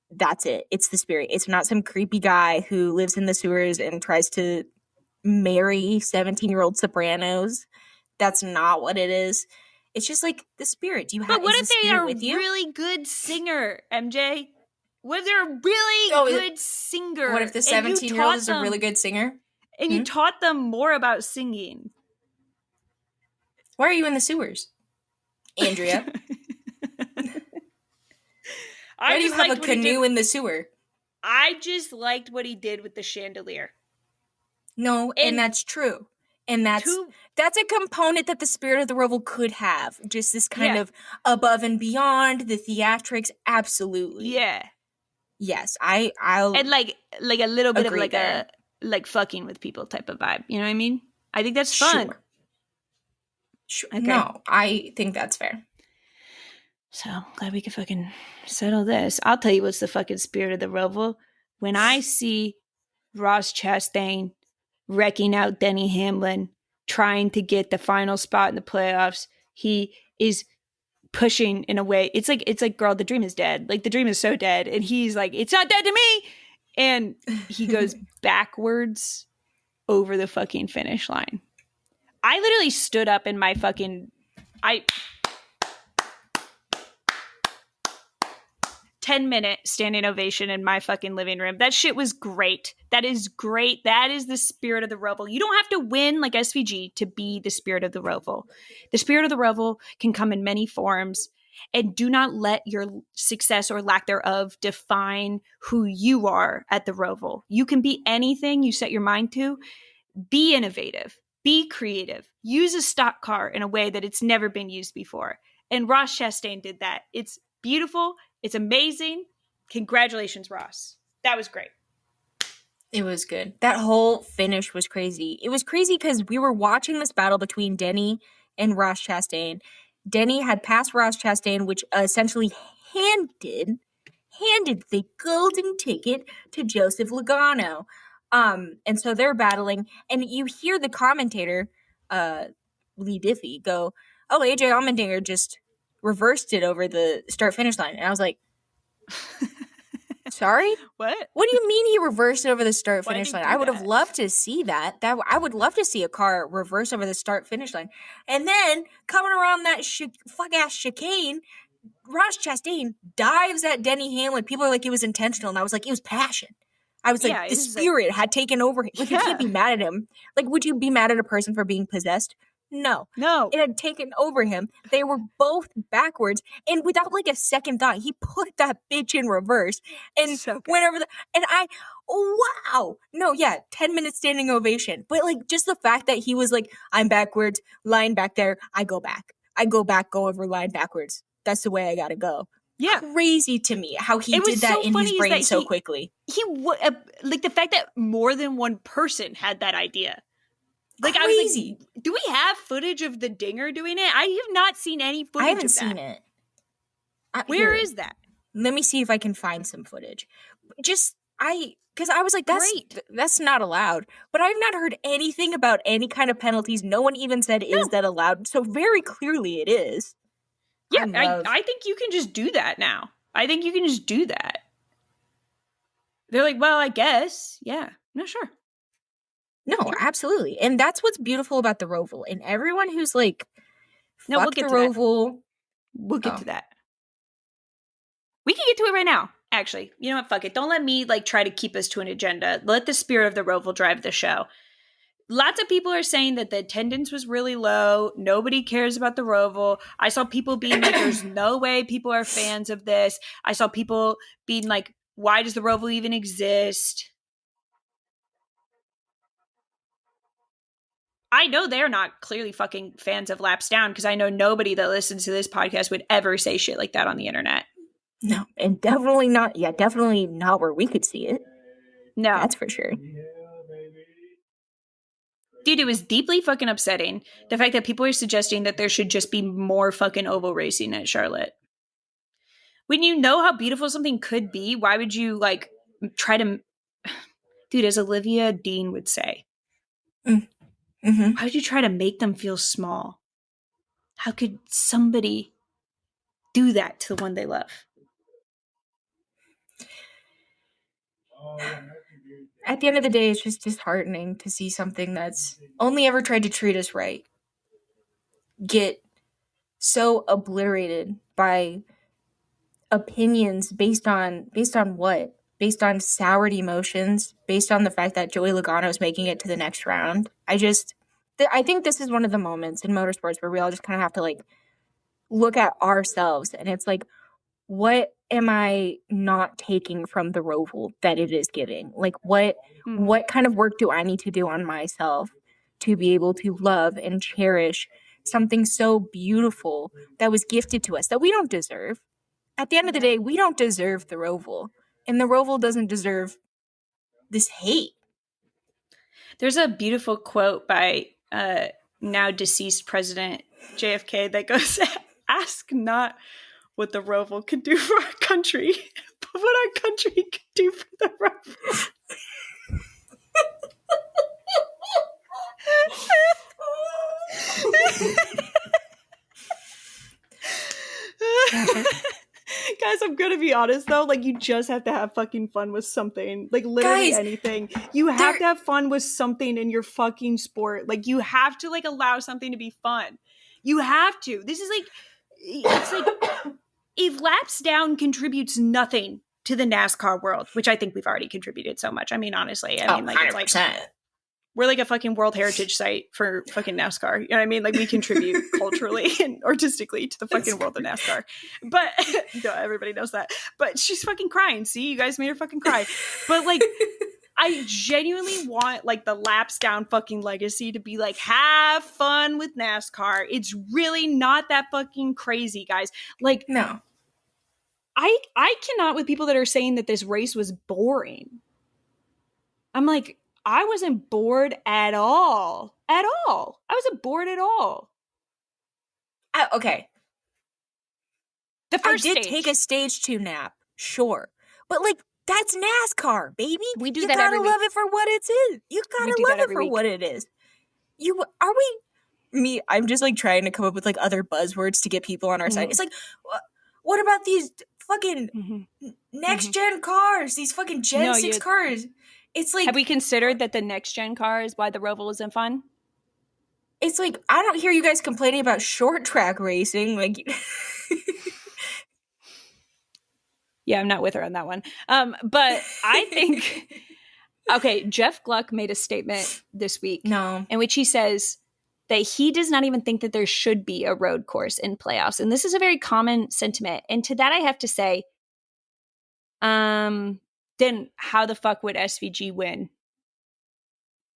that's it. It's the spirit. It's not some creepy guy who lives in the sewers and tries to marry 17-year-old sopranos. That's not what it is. It's just like the spirit. Do you have? But what if they are a really good singer, MJ? What if they're a really good singer? What if the 17-year-old is a really good singer? And you taught them more about singing. Why are you in the sewers, Andrea? Why do you have a canoe in the sewer? I just liked what he did with the chandelier. No, and that's true. And that's a component that the spirit of the Roval could have. Just this kind of above and beyond the theatrics. Absolutely. Yeah. Yes, I'll and like a little bit of like there. a like fucking with people type of vibe. You know what I mean? I think that's fun. Sure. Okay. No, I think that's fair. So glad we could fucking settle this. I'll tell you what's the fucking spirit of the Roval. When I see Ross Chastain wrecking out Denny Hamlin, trying to get the final spot in the playoffs, he is pushing in a way. It's like, girl, the dream is dead. Like the dream is so dead. And he's like, it's not dead to me. And he goes backwards over the fucking finish line. I literally stood up in my fucking, 10-minute standing ovation in my fucking living room. That shit was great. That is great. That is the spirit of the Roval. You don't have to win like SVG to be the spirit of the Roval. The spirit of the Roval can come in many forms, and do not let your success or lack thereof define who you are at the Roval. You can be anything you set your mind to. Be innovative. Be creative. Use a stock car in a way that it's never been used before. And Ross Chastain did that. It's beautiful. It's amazing. Congratulations, Ross. That was great. It was good. That whole finish was crazy. It was crazy because we were watching this battle between Denny and Ross Chastain. Denny had passed Ross Chastain, which essentially handed the golden ticket to Joseph Logano. And so they're battling, and you hear the commentator, Lee Diffie, go, oh, AJ Allmendinger just reversed it over the start-finish line. And I was like, sorry? What? What do you mean he reversed it over the start-finish line? I would have that? loved to see that. I would love to see a car reverse over the start-finish line. And then, coming around that fuck-ass chicane, Ross Chastain dives at Denny Hamlin. People are like, it was intentional. And I was like, it was passion. I was like, the spirit had taken over him. Like, you can't be mad at him. Like, would you be mad at a person for being possessed? No. No. It had taken over him. They were both backwards. And without like a second thought, he put that bitch in reverse and went over and wow. No, yeah, 10-minute standing ovation. But like just the fact that he was like, I'm backwards, line back there, I go back. I go back, go over, line backwards. That's the way I gotta go. Yeah. Crazy to me how he did that in his brain so quickly. Like the fact that more than one person had that idea. Like, crazy. I was like, do we have footage of the dinger doing it? I have not seen any footage. I haven't seen it. Where is that? Let me see if I can find some footage. Because I was like, that's not allowed. But I've not heard anything about any kind of penalties. No one even said, is that allowed? So very clearly it is. Yeah, I think you can just do that now. I think you can just do that. They're like, well, I guess. Yeah, no, sure. No, absolutely. And that's what's beautiful about the Roval. And everyone who's like, we'll get to Roval. We'll get to that. We can get to it right now, actually. You know what? Fuck it. Don't let me like try to keep us to an agenda. Let the spirit of the Roval drive the show. Lots of people are saying that the attendance was really low. Nobody cares about the Roval. I saw people being like, there's no way people are fans of this. I saw people being like, why does the Roval even exist? I know they're not clearly fucking fans of Laps Down because I know nobody that listens to this podcast would ever say shit like that on the internet. No, and definitely not where we could see it. No. That's for sure. Dude, it was deeply fucking upsetting. The fact that people are suggesting that there should just be more fucking oval racing at Charlotte. When you know how beautiful something could be, why would you like try to... Dude, as Olivia Dean would say... Mm-hmm. Why would you try to make them feel small? How could somebody do that to the one they love? At the end of the day, it's just disheartening to see something that's only ever tried to treat us right get so obliterated by opinions based on what? Based on soured emotions, based on the fact that Joey Logano is making it to the next round. I think this is one of the moments in motorsports where we all just kind of have to like look at ourselves and it's like, what am I not taking from the Roval that it is giving? Like what kind of work do I need to do on myself to be able to love and cherish something so beautiful that was gifted to us that we don't deserve? At the end of the day, we don't deserve the Roval. And the Roval doesn't deserve this hate. There's a beautiful quote by now deceased President JFK that goes, ask not what the Roval could do for our country, but what our country could do for the Roval. Guys, I'm gonna be honest though, like you just have to have fucking fun with something. Like literally anything. You have to have fun with something in your fucking sport. Like you have to like allow something to be fun. You have to. This is like, it's like if Laps Down contributes nothing to the NASCAR world, which I think we've already contributed so much. I mean, honestly, I mean like 100%. It's like we're like a fucking World Heritage site for fucking NASCAR. You know what I mean? Like we contribute culturally and artistically to the fucking world of NASCAR. But no, everybody knows that. But she's fucking crying. See, you guys made her fucking cry. But like, I genuinely want like the Laps Down fucking legacy to be like, have fun with NASCAR. It's really not that fucking crazy, guys. Like, no. I cannot with people that are saying that this race was boring. I'm like, I wasn't bored at all. At all. I wasn't bored at all. Okay. The first I did take a stage 2 nap, sure. But like, that's NASCAR, baby. We do that every week. You gotta love it for what it is. You gotta love it for what it is. I'm just like trying to come up with like other buzzwords to get people on our side. It's like, what about these fucking next gen cars? These fucking Gen 6 cars. It's like, have we considered that the next gen car is why the Roval isn't fun? It's like, I don't hear you guys complaining about short track racing. Like, yeah, I'm not with her on that one. But I think, okay, Jeff Gluck made a statement this week in which he says that he does not even think that there should be a road course in playoffs. And this is a very common sentiment. And to that, I have to say, then how the fuck would SVG win?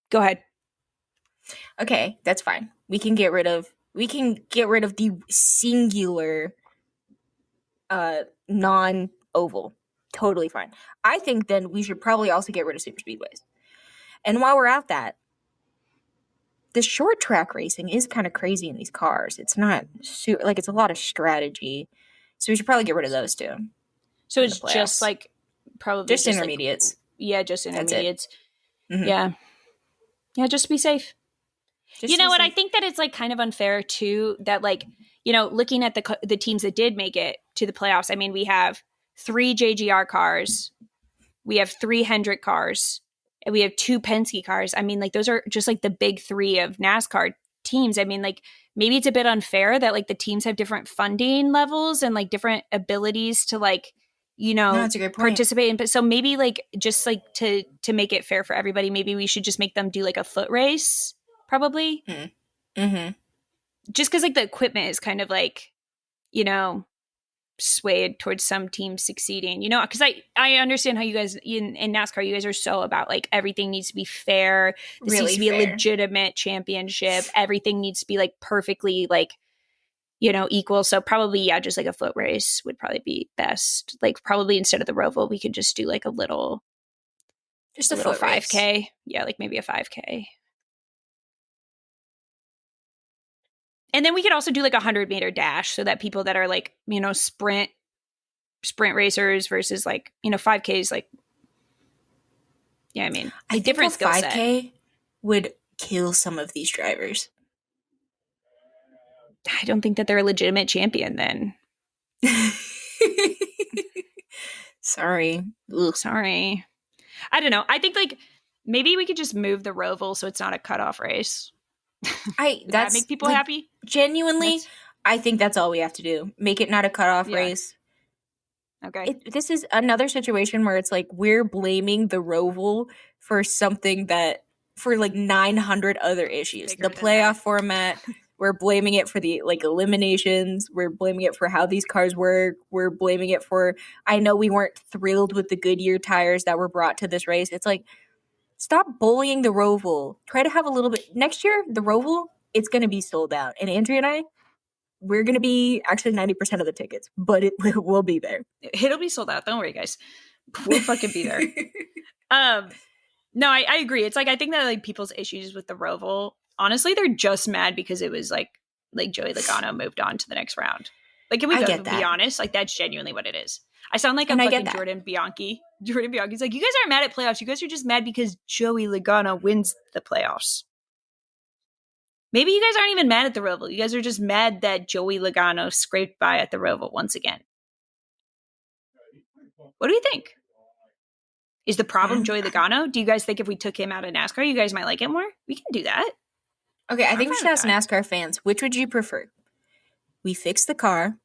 Go ahead. Okay, that's fine. We can get rid of the singular non-oval. Totally fine. I think then we should probably also get rid of super speedways. And while we're at that, the short track racing is kind of crazy in these cars. It's not like it's a lot of strategy. So we should probably get rid of those too. So it's just like probably just intermediates. Like, just intermediates. Yeah, just to be safe. You know what? I think that it's like kind of unfair too that like, you know, looking at the teams that did make it to the playoffs. I mean, we have 3 JGR cars, we have 3 Hendrick cars, and we have 2 Penske cars. I mean, like those are just like the big 3 of NASCAR teams. I mean, like maybe it's a bit unfair that like the teams have different funding levels and like different abilities to like, you know, participate in. But so maybe like just like to make it fair for everybody, maybe we should just make them do like a foot race. Probably. Just because like the equipment is kind of like, you know, swayed towards some teams succeeding, you know, because I understand how you guys in NASCAR, you guys are so about like everything needs to be fair. This really needs to be a legitimate championship. Everything needs to be like perfectly like, you know, equal. So probably, yeah, just like a foot race would probably be best. Like probably instead of the Roval, we could just do like a little 5K. Race. Yeah, like maybe a 5K. And then we could also do like a 100-meter dash so that people that are like, you know, sprint racers versus like, you know, 5Ks, like, yeah, I mean, I different skill set. 5K would kill some of these drivers. I don't think that they're a legitimate champion then. Sorry. Ugh. Sorry. I don't know. I think like maybe we could just move the Roval so it's not a cutoff race. That make people like, happy? Genuinely, I think that's all we have to do. Make it not a cutoff race. Okay. This is another situation where it's like we're blaming the Roval for something for like 900 other issues. The playoff format, we're blaming it for the like eliminations. We're blaming it for how these cars work. We're blaming it for, I know we weren't thrilled with the Goodyear tires that were brought to this race. It's like, stop bullying the Roval. Try to have a little bit. Next year, the Roval, it's going to be sold out. And Andrea and I, we're going to be actually 90% of the tickets, but it will be there. It'll be sold out. Don't worry, guys. We'll fucking be there. No, I agree. It's like, I think that like people's issues with the Roval, honestly, they're just mad because it was like Joey Logano moved on to the next round. Like, can we be honest? Like, that's genuinely what it is. I sound like I'm fucking Jordan Bianchi. Jordan Bianchi's like, you guys aren't mad at playoffs. You guys are just mad because Joey Logano wins the playoffs. Maybe you guys aren't even mad at the Roval. You guys are just mad that Joey Logano scraped by at the Roval once again. What do you think? Is the problem Joey Logano? Do you guys think if we took him out of NASCAR, you guys might like it more? We can do that. Okay, I think we should ask NASCAR fans, which would you prefer? We fix the car,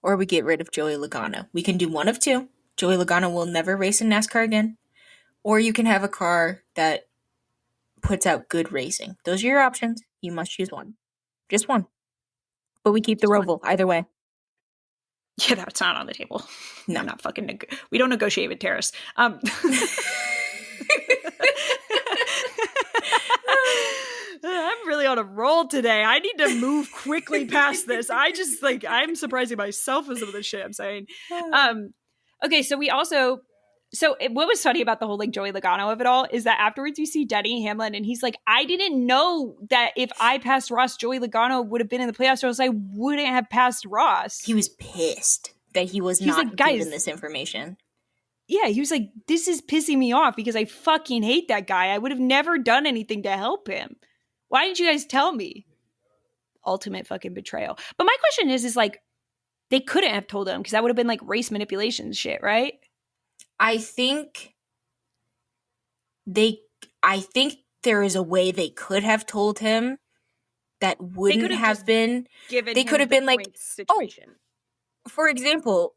or we get rid of Joey Logano. We can do one of two. Joey Logano will never race in NASCAR again. Or you can have a car that puts out good racing. Those are your options. You must choose one. Just one. But we keep the Roval either way. Yeah, that's not on the table. No. I'm not fucking we don't negotiate with terrorists. I'm really on a roll today. I need to move quickly past this. I'm surprising myself with some of the shit I'm saying. Okay, so we also, what was funny about the whole like Joey Logano of it all is that afterwards you see Denny Hamlin and he's like, I didn't know that if I passed Ross, Joey Logano would have been in the playoffs, or else I wouldn't have passed Ross. He was pissed that he was not given this information. Yeah, he was like, this is pissing me off because I fucking hate that guy. I would have never done anything to help him. Why didn't you guys tell me? ultimate fucking betrayal. But my question is like, they couldn't have told him because that would have been like race manipulation shit, right? I think there is a way they could have told him that wouldn't have been. They could have been like, situation. Oh, for example,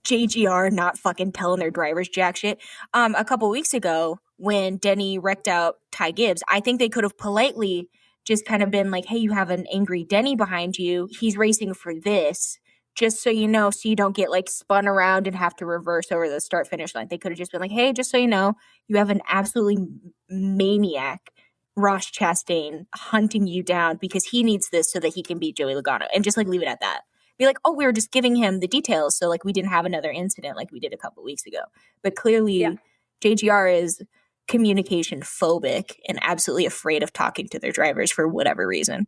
JGR not fucking telling their drivers jack shit. A couple weeks ago when Denny wrecked out Ty Gibbs, I think they could have politely just kind of been like, hey, you have an angry Denny behind you. He's racing for this. Just so you know, so you don't get like spun around and have to reverse over the start finish line. They could have just been like, hey, just so you know, you have an absolutely maniac Ross Chastain hunting you down because he needs this so that he can beat Joey Logano, and just like leave it at that. Be like, oh, we were just giving him the details so like we didn't have another incident like we did a couple weeks ago. But clearly JGR is communication phobic and absolutely afraid of talking to their drivers for whatever reason.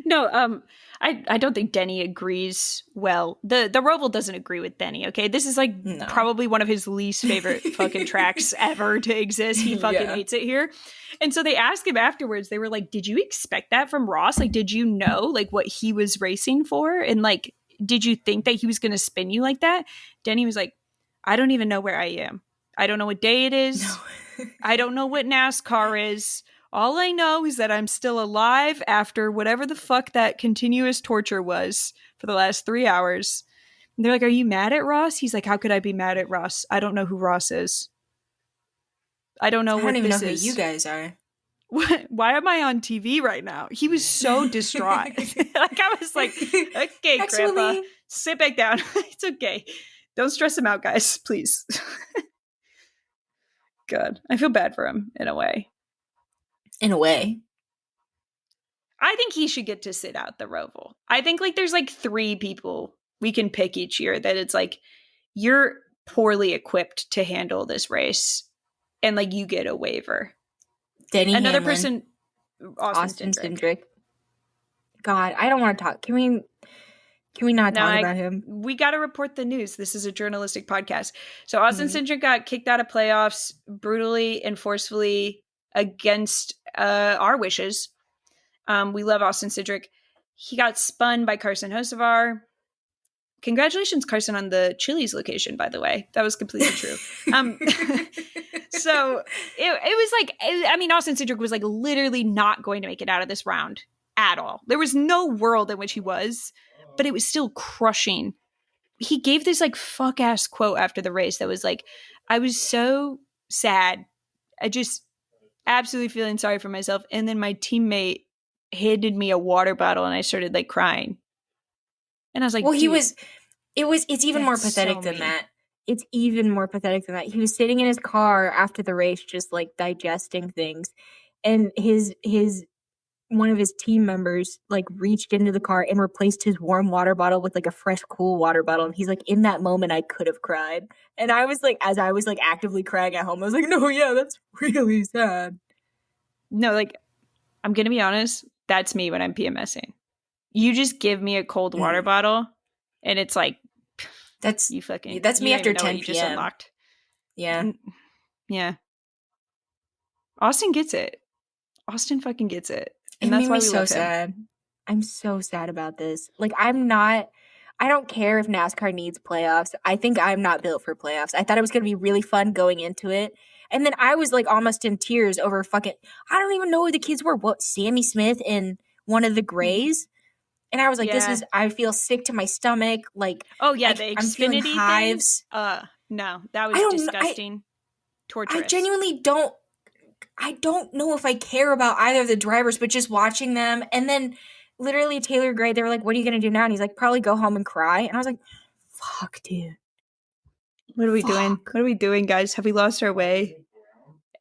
No, I don't think Denny agrees well. The Roval doesn't agree with Denny, okay? This is like probably one of his least favorite fucking tracks ever to exist. He fucking hates it here. And so they asked him afterwards, they were like, did you expect that from Ross? Like, did you know like what he was racing for? And like, did you think that he was going to spin you like that? Denny was like, I don't even know where I am. I don't know what day it is. No. I don't know what NASCAR is. All I know is that I'm still alive after whatever the fuck that continuous torture was for the last 3 hours. And they're like, are you mad at Ross? He's like, how could I be mad at Ross? I don't know who Ross is. I don't know what this is. I don't even know who you guys are. Why am I on TV right now? He was so distraught. Like I was like, okay, actually, Grandpa, sit back down. It's okay. Don't stress him out, guys, please. God, I feel bad for him in a way. In a way. I think he should get to sit out the Roval. I think like there's like 3 people we can pick each year that it's like, you're poorly equipped to handle this race and like you get a waiver. Denny Another Hamlin, person, Austin Cindric. God, I don't want to talk. Can we not talk about him? We got to report the news. This is a journalistic podcast. So Austin Cindric got kicked out of playoffs brutally and forcefully against our wishes. We love Austin Cindric. He got spun by Carson Hocevar. Congratulations, Carson, on the Chili's location, by the way. That was completely true. So it was like, I mean, Austin Cindric was like literally not going to make it out of this round at all. There was no world in which he was, but it was still crushing. He gave this like fuck ass quote after the race that was like, I was so sad. I just absolutely feeling sorry for myself. And then my teammate handed me a water bottle and I started like crying. And I was like, well, it's even more pathetic than that. It's even more pathetic than that. He was sitting in his car after the race, just like digesting things. And one of his team members like reached into the car and replaced his warm water bottle with like a fresh, cool water bottle. And he's like, in that moment, I could have cried. And I was like, as I was like actively crying at home, I was like, no, yeah, that's really sad. No, like, I'm going to be honest. That's me when I'm PMSing. You just give me a cold water bottle and it's like, that's me after 10 p.m. Just unlocked. Yeah. Yeah. Austin gets it. Austin fucking gets it. And it that's made why me so sad. I'm so sad about this. Like, I don't care if NASCAR needs playoffs. I think I'm not built for playoffs. I thought it was going to be really fun going into it. And then I was like almost in tears over fucking, I don't even know who the kids were. What, Sammy Smith and one of the Grays? And I was like, I feel sick to my stomach. Like, oh yeah, the Xfinity I'm hives. No, that was disgusting. Torturous. I genuinely don't know if I care about either of the drivers, but just watching them. And then literally Taylor Gray, they were like, what are you going to do now? And he's like, probably go home and cry. And I was like, fuck, dude. What are we doing? What are we doing, guys? Have we lost our way?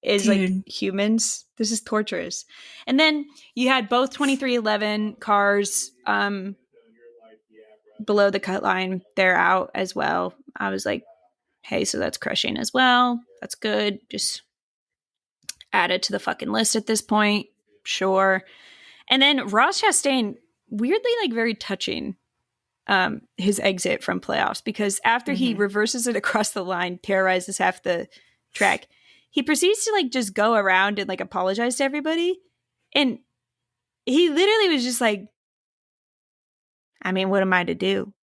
Like humans? This is torturous. And then you had both 2311 cars below the cut line. They're out as well. I was like, hey, so that's crushing as well. That's good. Just add it to the fucking list at this point. Sure. And then Ross Chastain, weirdly, like very touching, his exit from playoffs, because after he reverses it across the line, terrorizes half the track, he proceeds to like just go around and like apologize to everybody. And he literally was just like, I mean, what am I to do?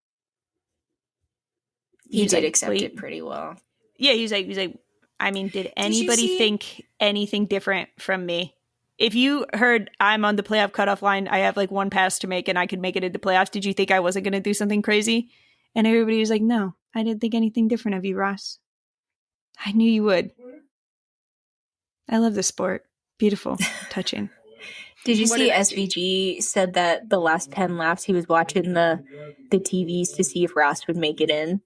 He did accept it pretty well. Yeah, he's like, I mean, did anybody think anything different from me? If you heard I'm on the playoff cutoff line, I have like one pass to make and I could make it into playoffs, did you think I wasn't going to do something crazy? And everybody was like, no, I didn't think anything different of you, Ross. I knew you would. I love this sport. Beautiful. Touching. Did you see SVG said that the last 10 laps he was watching the TVs to see if Ross would make it in?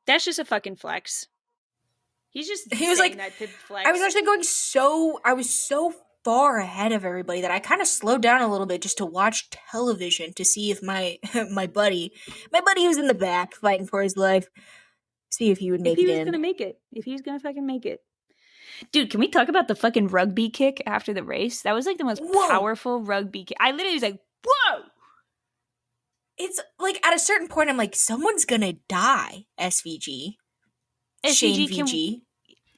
That's just a fucking flex. He was like, that to flex. I was actually I was so far ahead of everybody that I kind of slowed down a little bit just to watch television to see if my buddy who's in the back fighting for his life, see if he would make it in. If he was gonna make it. If he was gonna fucking make it. Dude, can we talk about the fucking rugby kick after the race? That was like the most powerful rugby kick. I literally was like, whoa! It's like at a certain point, I'm like, someone's gonna die, SVG. Shane VG.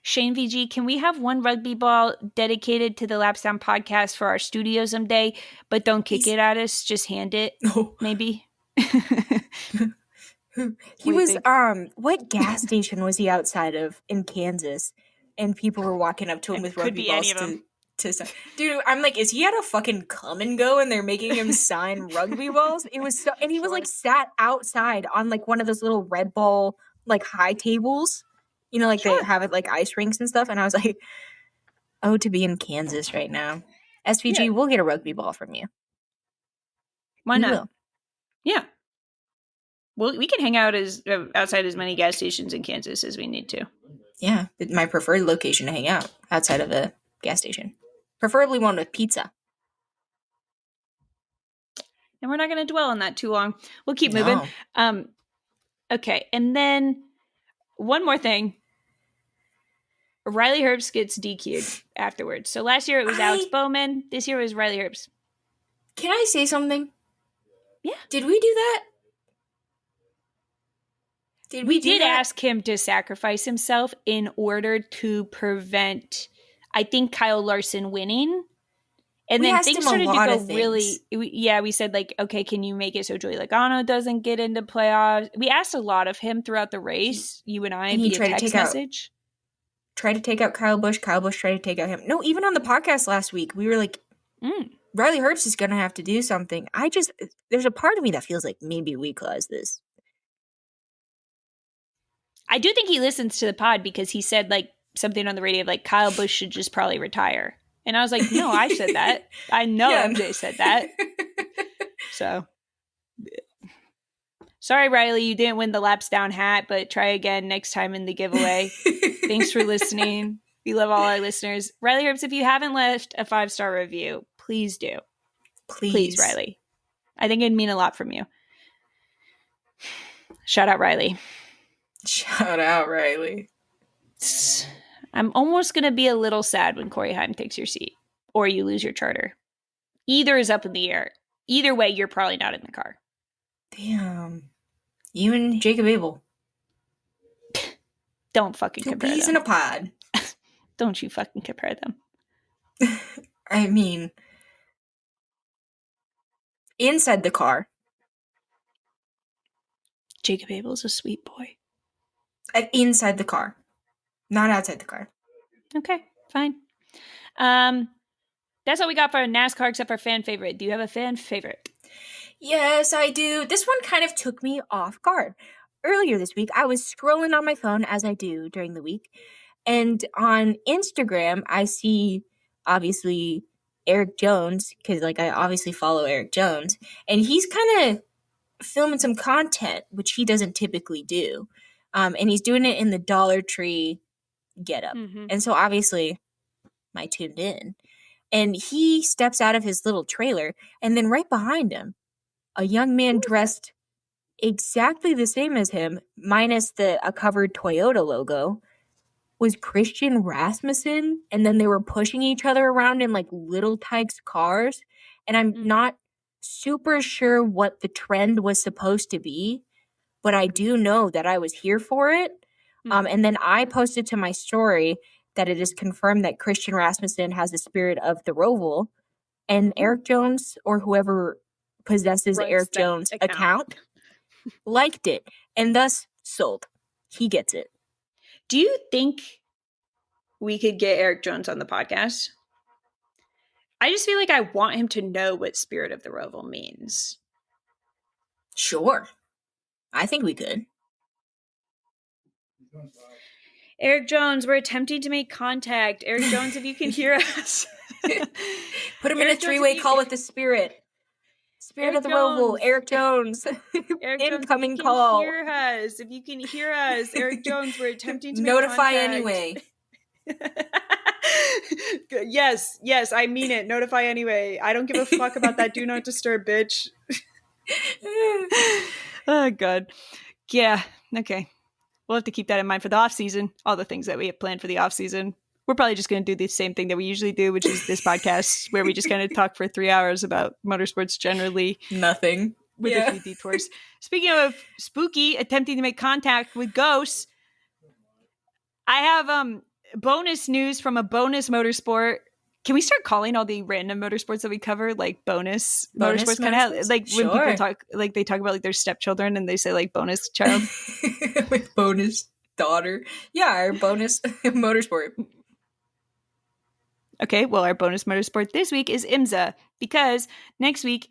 Shane VG, can we have one rugby ball dedicated to the Laps Down podcast for our studio someday? But don't kick it at us. Just hand it. No. Maybe. He was, what gas station was he outside of in Kansas? And people were walking up to him with rugby balls to sign. Dude, I'm like, is he at a fucking come and go and they're making him sign rugby balls? It was so, and he was like sat outside on like one of those little Red Bull like high tables, you know, like they have it like ice rinks and stuff. And I was like, oh, to be in Kansas right now. SVG, we'll get a rugby ball from you. Why not? Yeah. Well, we can hang out outside as many gas stations in Kansas as we need to. Yeah, my preferred location to hang out outside of a gas station. Preferably one with pizza. And we're not going to dwell on that too long. We'll keep moving. Okay, and then one more thing. Riley Herbst gets DQ'd afterwards. So last year it was Alex Bowman. This year it was Riley Herbst. Can I say something? Yeah. Did we do that? We did ask him to sacrifice himself in order to prevent, I think, Kyle Larson winning. And then things started to go really, we said like, okay, can you make it so Joey Logano doesn't get into playoffs? We asked a lot of him throughout the race, you and I, via text message. Tried to take out Kyle Busch. Kyle Busch tried to take out him. No, even on the podcast last week, we were like, Riley Herbst is going to have to do something. There's a part of me that feels like maybe we caused this. I do think he listens to the pod because he said like something on the radio like Kyle Busch should just probably retire. And I was like, no, I said that. I know MJ said that. So, sorry, Riley, you didn't win the Laps Down hat, but try again next time in the giveaway. Thanks for listening. We love all our listeners. Riley Herbst, if you haven't left a 5-star review, please do. Please, Riley. I think it'd mean a lot from you. Shout out, Riley. Shout out, Riley. I'm almost going to be a little sad when Corey Haim takes your seat or you lose your charter. Either is up in the air. Either way, you're probably not in the car. Damn. You and Jacob Abel. Don't fucking compare them. 2 peas in a pod. Don't you fucking compare them. I mean, inside the car. Jacob Abel's a sweet boy. Inside the car. Not outside the car. Okay, fine. That's all we got for NASCAR except for fan favorite. Do you have a fan favorite? Yes, I do. This one kind of took me off guard. Earlier this week, I was scrolling on my phone as I do during the week. And on Instagram, I see, obviously, Eric Jones, because like I obviously follow Eric Jones. And he's kind of filming some content, which he doesn't typically do. And he's doing it in the Dollar Tree getup. Mm-hmm. And so obviously I tuned in. And he steps out of his little trailer, and then right behind him, a young man dressed exactly the same as him, minus a covered Toyota logo, was Christian Rasmussen. And then they were pushing each other around in like little Tykes cars. And I'm not super sure what the trend was supposed to be, but I do know that I was here for it. And then I posted to my story that it is confirmed that Christian Rasmussen has the spirit of the Roval. and Eric Jones or whoever possesses Runs Eric that Jones' account. account liked it and thus sold. He gets it. Do you think we could get Eric Jones on the podcast? I just feel like I want him to know what Spirit of the Roval means. Sure. I think we could. Eric Jones, we're attempting to make contact. Eric Jones, if you can hear us. Put him in a three-way call with the Spirit. Spirit of the Roval, Eric Jones. Eric Incoming Jones, call. If you can hear us, Eric Jones, we're attempting to make Notify contact. anyway. Yes, I mean it. Notify anyway. I don't give a fuck about that do not disturb, bitch. Oh, God. Yeah, okay. We'll have to keep that in mind for the off season. All the things that we have planned for the off season. We're probably just going to do the same thing that we usually do, which is this podcast where we just kind of talk for 3 hours about motorsports generally. Nothing. With a few detours. Speaking of spooky, attempting to make contact with ghosts, I have bonus news from a bonus motorsport. Can we start calling all the random motorsports that we cover like bonus motorsports? Kind of like when people talk, like they talk about like their stepchildren and they say like bonus child. With bonus daughter. Yeah, our bonus motorsport. Okay, well, our bonus motorsport this week is IMSA because this week,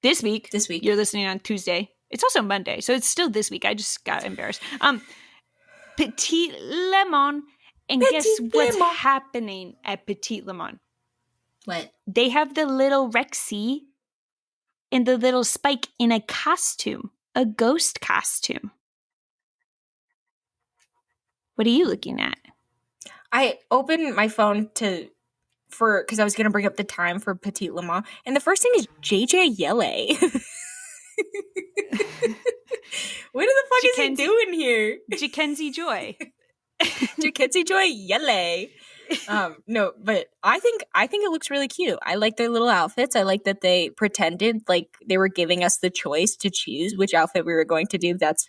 you're listening on Tuesday. It's also Monday, so it's still this week. I just got embarrassed. Petit Le Mans, and guess what's happening at Petit Le Mans? What? They have the little Rexy and the little Spike in a costume, a ghost costume. What are you looking at? I opened my phone because I was going to bring up the time for Petit Le Mans, and the first thing is JJ Yele. What the fuck is he doing here? Jackenzie Joy. Jackenzie Joy Yele. No, but I think it looks really cute. I like their little outfits. I like that they pretended like they were giving us the choice to choose which outfit we were going to do. That's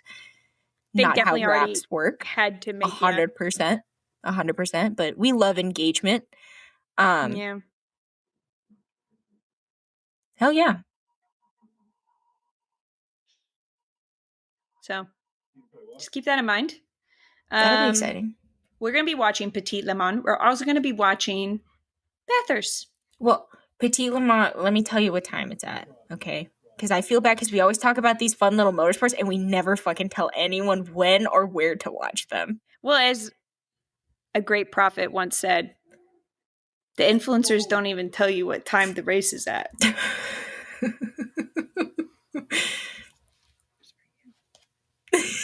not how wraps work. Had to make 100%. 100%, but we love engagement. Yeah. Hell yeah. So just keep that in mind. That'll be exciting. We're going to be watching Petit Le Mans. We're also going to be watching Bathurst. Well, Petit Le Mans, let me tell you what time it's at, okay? Because I feel bad because we always talk about these fun little motorsports and we never fucking tell anyone when or where to watch them. Well, as a great prophet once said, the influencers don't even tell you what time the race is at.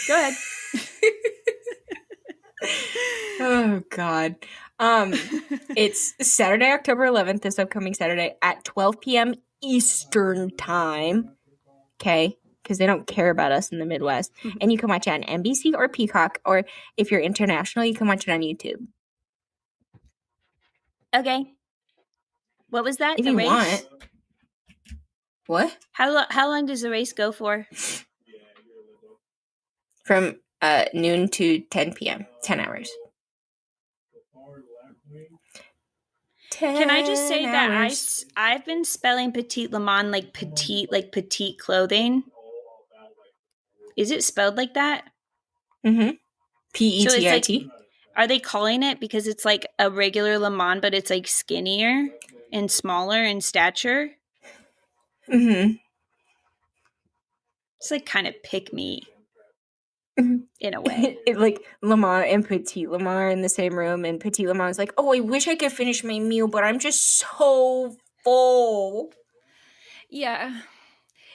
Go ahead. Oh, God. It's Saturday, October 11th, this upcoming Saturday at 12 p.m. Eastern Time. Okay? Because they don't care about us in the Midwest. And you can watch it on NBC or Peacock, or if you're international, you can watch it on YouTube. Okay. What was that? If the you race? want. What? How long does the race go for? From noon to 10 p.m. 10 hours. Can I just say that I've been spelling Petit Le Mans like petite clothing. Is it spelled like that? Mm-hmm. P-E-T-I-T. So are they calling it because it's like a regular Le Mans, but it's like skinnier and smaller in stature? Mm-hmm. It's like kind of pick me in a way. Like Le Mans and Petit Le Mans are in the same room, and Petit Le Mans is like, oh, I wish I could finish my meal, but I'm just so full. Yeah.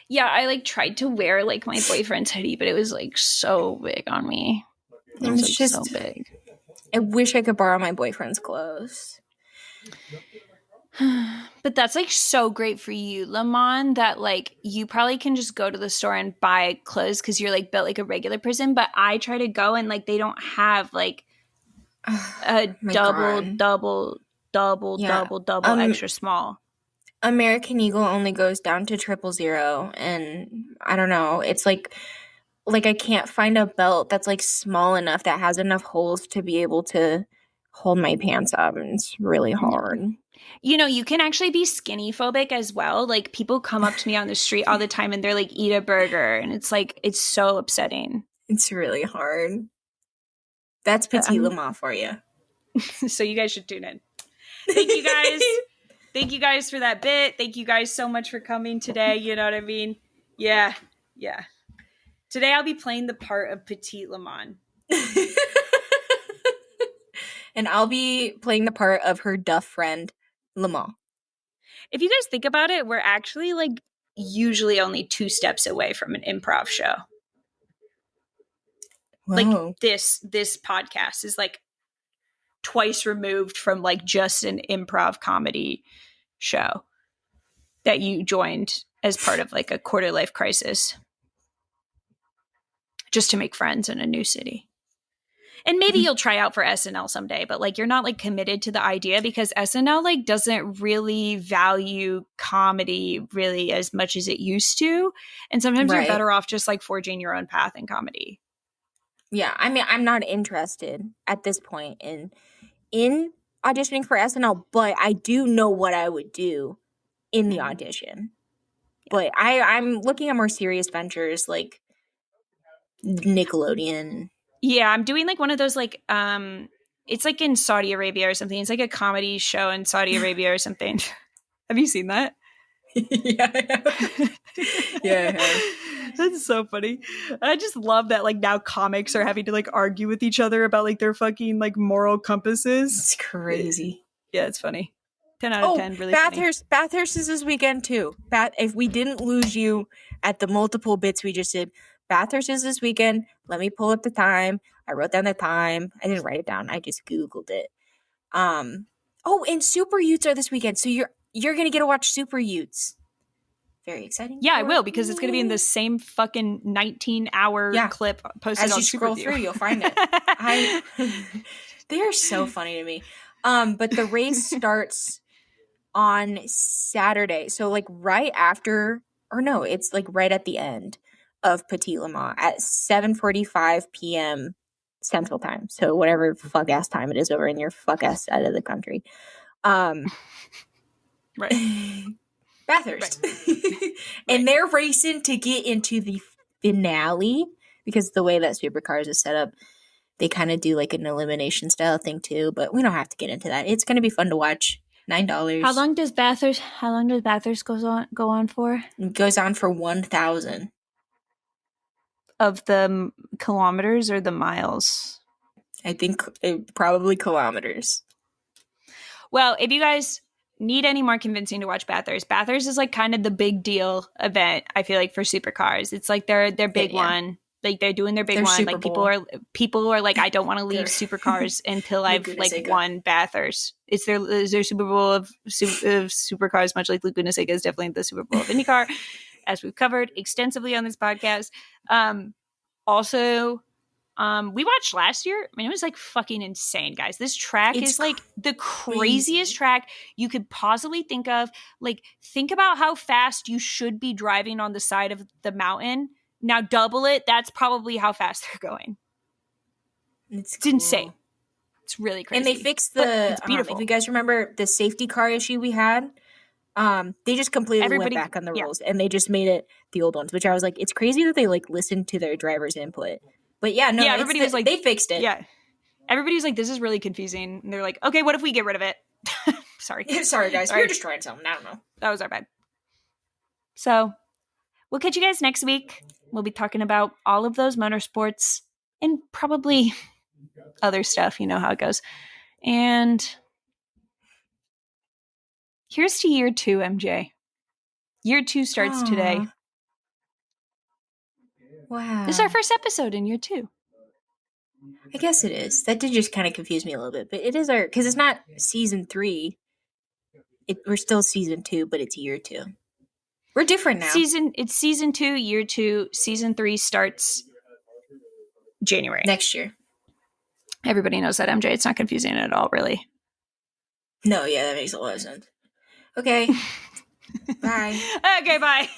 Yeah, I like tried to wear like my boyfriend's hoodie, but it was like so big on me. It was like, just so big. I wish I could borrow my boyfriend's clothes. But that's like so great for you, Le Mans, that like you probably can just go to the store and buy clothes because you're like built like a regular person. But I try to go and like they don't have like a double extra small. American Eagle only goes down to 000, and I don't know. It's like I can't find a belt that's like small enough that has enough holes to be able to hold my pants up, and it's really hard. You know, you can actually be skinny phobic as well. Like, people come up to me on the street all the time and they're like, eat a burger. And it's like, it's so upsetting. It's really hard. That's Petit Le Mans for you. So you guys should tune in. Thank you guys. Thank you guys for that bit. Thank you guys so much for coming today. You know what I mean? Yeah. Yeah. Today I'll be playing the part of Petit Le Mans. And I'll be playing the part of her duff friend, Le Mans. If you guys think about it, we're actually like usually only 2 steps away from an improv show. Whoa. Like this podcast is like twice removed from like just an improv comedy show that you joined as part of like a quarter life crisis just to make friends in a new city. And maybe you'll try out for SNL someday, but like you're not like committed to the idea because SNL like doesn't really value comedy really as much as it used to. And sometimes you're better off just like forging your own path in comedy. Yeah, I mean, I'm not interested at this point in auditioning for SNL, but I do know what I would do in the audition. But I'm looking at more serious ventures like Nickelodeon. Yeah, I'm doing like one of those like it's like in Saudi Arabia or something. It's like a comedy show in Saudi Arabia or something. Have you seen that? Yeah, I have. Yeah, I have. That's so funny. I just love that like now comics are having to like argue with each other about like their fucking like moral compasses. It's crazy. Yeah, it's funny. 10 out of 10, really funny. Bathurst is this weekend too. If we didn't lose you at the multiple bits we just did, Bathurst is this weekend. Let me pull up the time. I wrote down the time. I didn't write it down. I just Googled it. Oh, and Super Utes are this weekend. So you're gonna get to watch Super Utes. Very exciting. Yeah, I will because it's gonna be in the same fucking 19-hour clip posted as on you scroll through, you'll find it. They are so funny to me. But the race starts on Saturday. So like right after, or no, it's like right at the end of Petit Le Mans at 7:45 p.m. Central Time. So whatever fuck ass time it is over in your fuck ass side of the country. Right. Bathurst. And they're racing to get into the finale because the way that Supercars is set up, they kind of do like an elimination style thing too, but we don't have to get into that. It's going to be fun to watch. $9. How long does Bathurst go on for? It goes on for 1,000. Of the kilometers or the miles? I think probably kilometers. Well, if you guys need any more convincing to watch Bathurst is like kind of the big deal event, I feel like, for supercars. It's like their big one. Like they're doing their big one. Super like Bowl. people are like, I don't want to leave supercars until I've like won Bathurst. It's their Super Bowl of supercars, much like Laguna Seca is definitely the Super Bowl of IndyCar, as we've covered extensively on this podcast. Also, we watched last year. I mean, it was like fucking insane, guys. This track is like the craziest track you could possibly think of. Like, think about how fast you should be driving on the side of the mountain. Now double it. That's probably how fast they're going. It's insane. It's really crazy. And they fixed the, it's beautiful. If you guys remember the safety car issue we had, they just completely went back on the rules and they just made it the old ones, which I was like, it's crazy that they like listened to their driver's input. But yeah, no, everybody was like, they fixed it. Yeah. Everybody was like, this is really confusing. And they're like, okay, what if we get rid of it? Sorry. Sorry, guys. We were just trying something. I don't know. That was our bad. So we'll catch you guys next week. We'll be talking about all of those motorsports and probably other stuff. You know how it goes. And here's to year 2, MJ. Year 2 starts today. Wow. This is our first episode in year 2. I guess it is. That did just kind of confuse me a little bit. But it is because it's not season 3. We're still season 2, but it's year 2. We're different now. It's season 2, year 2. Season 3 starts January. Next year. Everybody knows that, MJ. It's not confusing at all, really. No, yeah, that makes a lot of sense. Okay. Bye. Okay, bye.